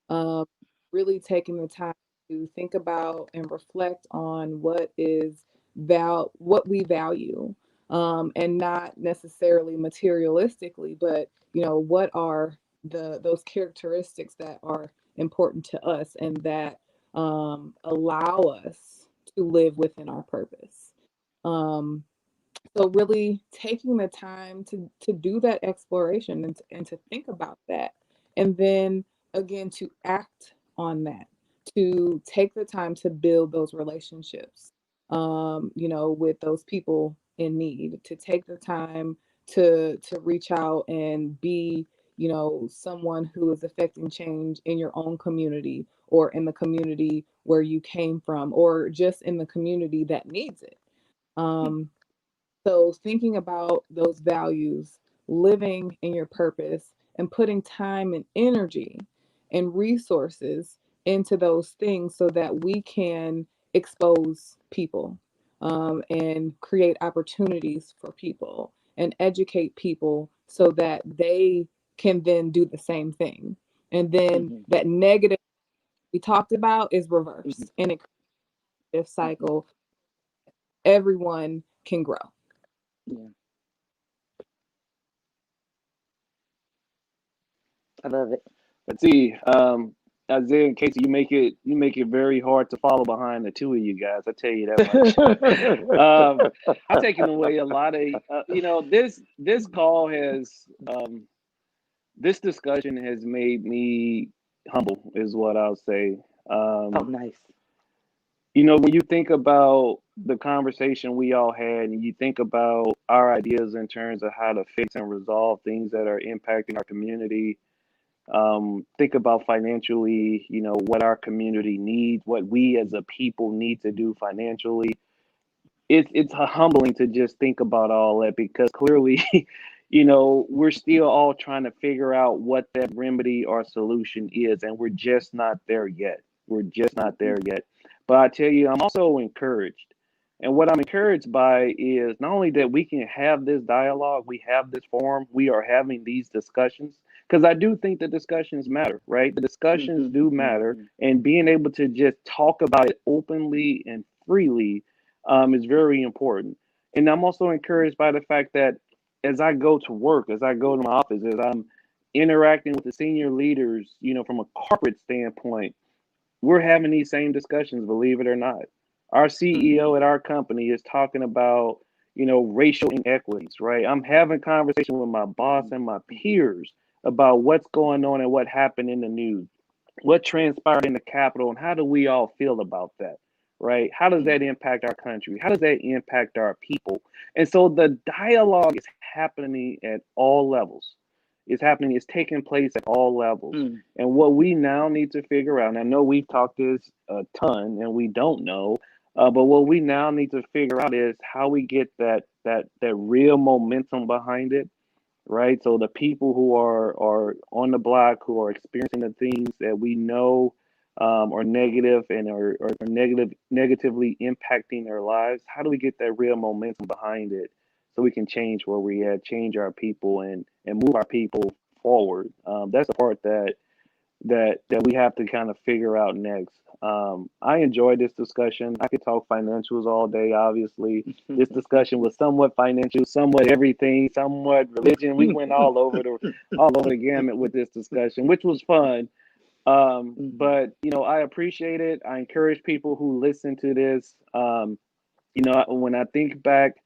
D: Um, really taking the time to think about and reflect on what we value, and not necessarily materialistically, but what are those characteristics that are important to us and that allow us to live within our purpose. Um, so really taking the time to do that exploration and to think about that, and then again to act on that, to take the time to build those relationships, with those people in need, to take the time to reach out and be someone who is affecting change in your own community, or in the community where you came from, or just in the community that needs it. um, so thinking about those values, living in your purpose, and putting time and energy and resources into those things so that we can expose people, and create opportunities for people and educate people so that they can then do the same thing. And then
A: Mhm,
D: that negative we talked about is
A: mhm,
D: reversed, and it creates a
A: mhm.
D: cycle. Everyone can grow.
A: Yeah, I love it.
C: Let's see, Isaiah and Casey, you make it very hard to follow behind the two of you guys. I tell you that much. I've taken away a lot of, this call has, this discussion has made me humble, is what I'll say.
A: Oh,
C: Um,
A: nice.
C: when you think about the conversation we all had, and you think about our ideas in terms of how to fix and resolve things that are impacting our community, think about financially, what our community needs, what we as a people need to do financially. It's humbling to just think about all that, because clearly, we're still all trying to figure out what that remedy or solution is, and we're just not there yet. We're just not there
A: Mhm,
C: yet. But I tell you, I'm also encouraged. And what I'm encouraged by is not only that we can have this dialogue, we have this forum, we are having these discussions, because I do think the discussions matter, right? The discussions
A: mhm,
C: do matter,
A: mhm,
C: and being able to just talk about it openly and freely, is very important. And I'm also encouraged by the fact that as I go to work, as I go to my office, as I'm interacting with the senior leaders, from a corporate standpoint, we're having these same discussions, believe it or not. Our CEO
A: mhm,
C: at our company is talking about, racial inequities, right? I'm having conversation with my boss
A: mhm,
C: and my
A: mhm,
C: peers about what's going on and what happened in the news, what transpired in the Capitol, and how do we all feel about that, right? How does
A: mhm,
C: that impact our country? How does that impact our people? And so the dialogue is happening at all levels. It's taking place at all levels.
A: mhm,
C: And what we now need to figure out, and I know we've talked this a ton and we don't know, but what we now need to figure out is how we get that real momentum behind it, right? So the people who are on the block, who are experiencing the things that we know, are negative and are negatively impacting their lives, how do we get that real momentum behind it so we can change where we at, change our people, and move our people forward? That's the part that we have to kind of figure out next. I enjoyed this discussion. I could talk financials all day. Obviously, this discussion was somewhat financial, somewhat everything, somewhat religion. We went all over the gamut with this discussion, which was fun.
A: mhm,
C: But I appreciate it. I encourage people who listen to this. When I think back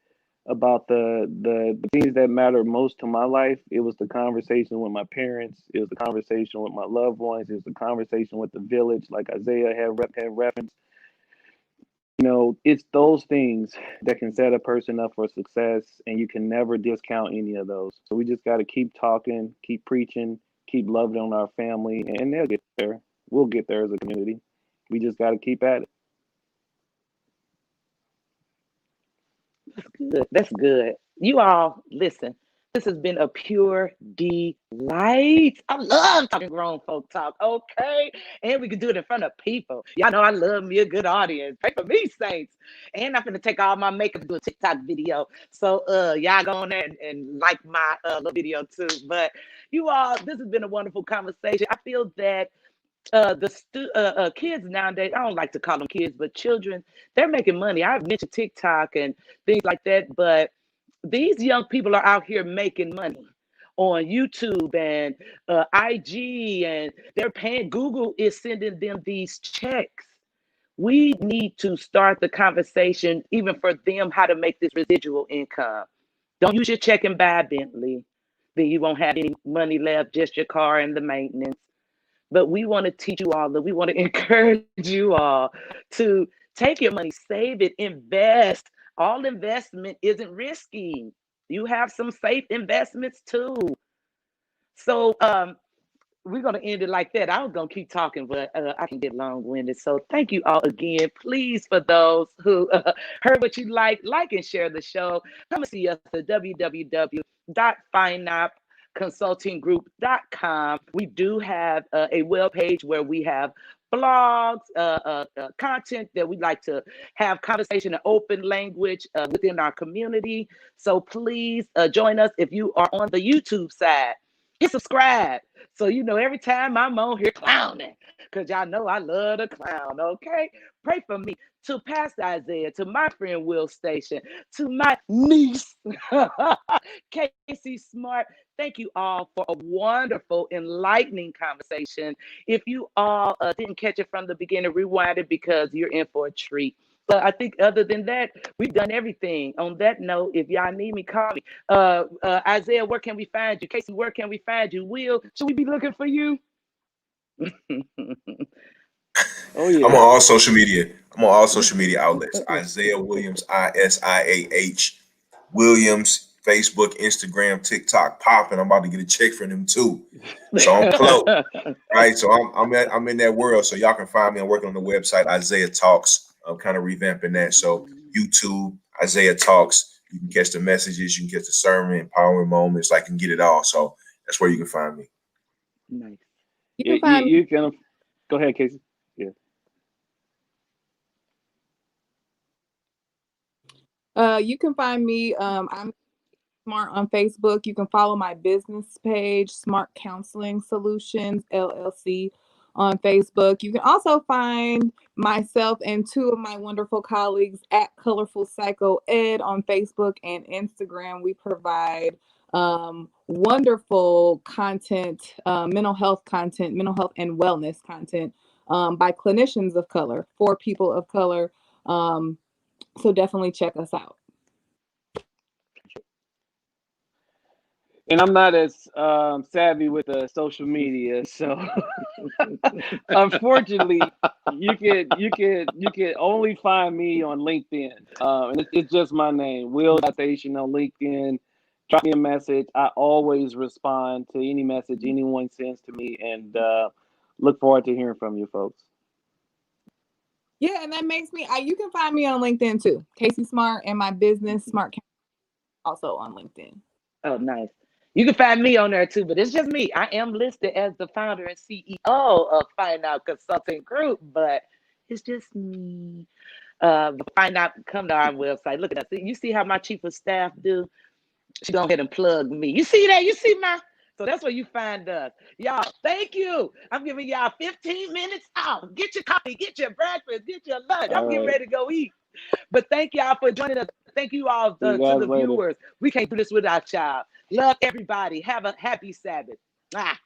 C: about the things that matter most to my life. It was the conversation with my parents. It was the conversation with my loved ones. It was the conversation with the village, like Isaiah had referenced. It's those things that can set a person up for success, and you can never discount any of those. So we just got to keep talking, keep preaching, keep loving on our family, and they'll get there. We'll get there as a community. We just got to keep at it.
A: That's good. That's good. You all, listen. This has been a pure delight. I love talking grown folk talk, okay? And we can do it in front of people. Y'all know I love me a good audience. Pray for me, saints. And I'm gonna take all my makeup and do a TikTok video. So y'all go on there and like my little video too. But you all, this has been a wonderful conversation. I feel that the kids nowadays, I don't like to call them kids, but children, they're making money. I've mentioned TikTok and things like that, but these young people are out here making money on YouTube and IG, and they're paying. Google is sending them these checks. We need to start the conversation, even for them, how to make this residual income. Don't use your check and buy a Bentley. Then you won't have any money left, just your car and the maintenance. But we want to teach you all that we want to encourage you all to take your money, save it, invest. All investment isn't risky. You have some safe investments too. So we're going to end it like that. I was going to keep talking, but I can get long-winded. So thank you all again. Please, for those who heard what you like and share the show. Come and see us at www.finopconsultinggroup.com. We do have a web page where we have blogs, content that we like to have conversation in open language within our community. So please join us if you are on the YouTube side. Hit subscribe. So every time I'm on here clowning, because y'all know I love to clown, okay? Pray for me, to Pastor Isaiah, to my friend Will Station, to my niece, Casey Smart. Thank you all for a wonderful, enlightening conversation. If you all didn't catch it from the beginning, rewind it, because you're in for a treat. But I think other than that, we've done everything. On that note, if y'all need me, call me. Isaiah, where can we find you? Casey, where can we find you? Will, should we be looking for you?
C: Oh yeah.
B: I'm on all social media. I'm on all social media outlets. Isaiah Williams, ISIAH Williams, Facebook, Instagram, TikTok, popping. I'm about to get a check from them too. So I'm close. Right. So I'm in that world. So y'all can find me. I'm working on the website, Isaiah Talks. I'm kind of revamping that. So YouTube, Isaiah Talks. You can catch the messages, you can catch the sermon, empowering moments, like you can get it all. So that's where you can find me.
A: Nice.
D: You can find
C: You can go ahead, Casey. Yeah.
D: You can find me. I'm Smart on Facebook. You can follow my business page, Smart Counseling Solutions LLC, on Facebook. You can also find myself and two of my wonderful colleagues at Colorful Psycho Ed on Facebook and Instagram. We provide wonderful content, mental health content, mental health and wellness content by clinicians of color, for people of color. So definitely check us out.
C: And I'm not as savvy with the social media, so unfortunately, you can only find me on LinkedIn, and it's just my name, Will Station on LinkedIn. Drop me a message. I always respond to any message anyone sends to me, and look forward to hearing from you folks.
D: Yeah, and that makes me. You can find me on LinkedIn too, Casey Smart, and my business Smart also on LinkedIn.
A: Oh, nice. You can find me on there too, but it's just me. I am listed as the founder and CEO of Find Out Consulting Group, but it's just me. Find out, come to our website. Look at that. You see how my chief of staff do? She go ahead and plug me. You see that? You see my? So that's where you find us. Y'all, thank you. I'm giving y'all 15 minutes off. Get your coffee, get your breakfast, get your lunch. I'm
C: All
A: getting
C: right.
A: ready to go eat. But thank y'all for joining us. Thank you all
C: See you
A: to
C: guys
A: the
C: later.
A: viewers. We can't do this without y'all. Love everybody. Have a happy Sabbath. Ah.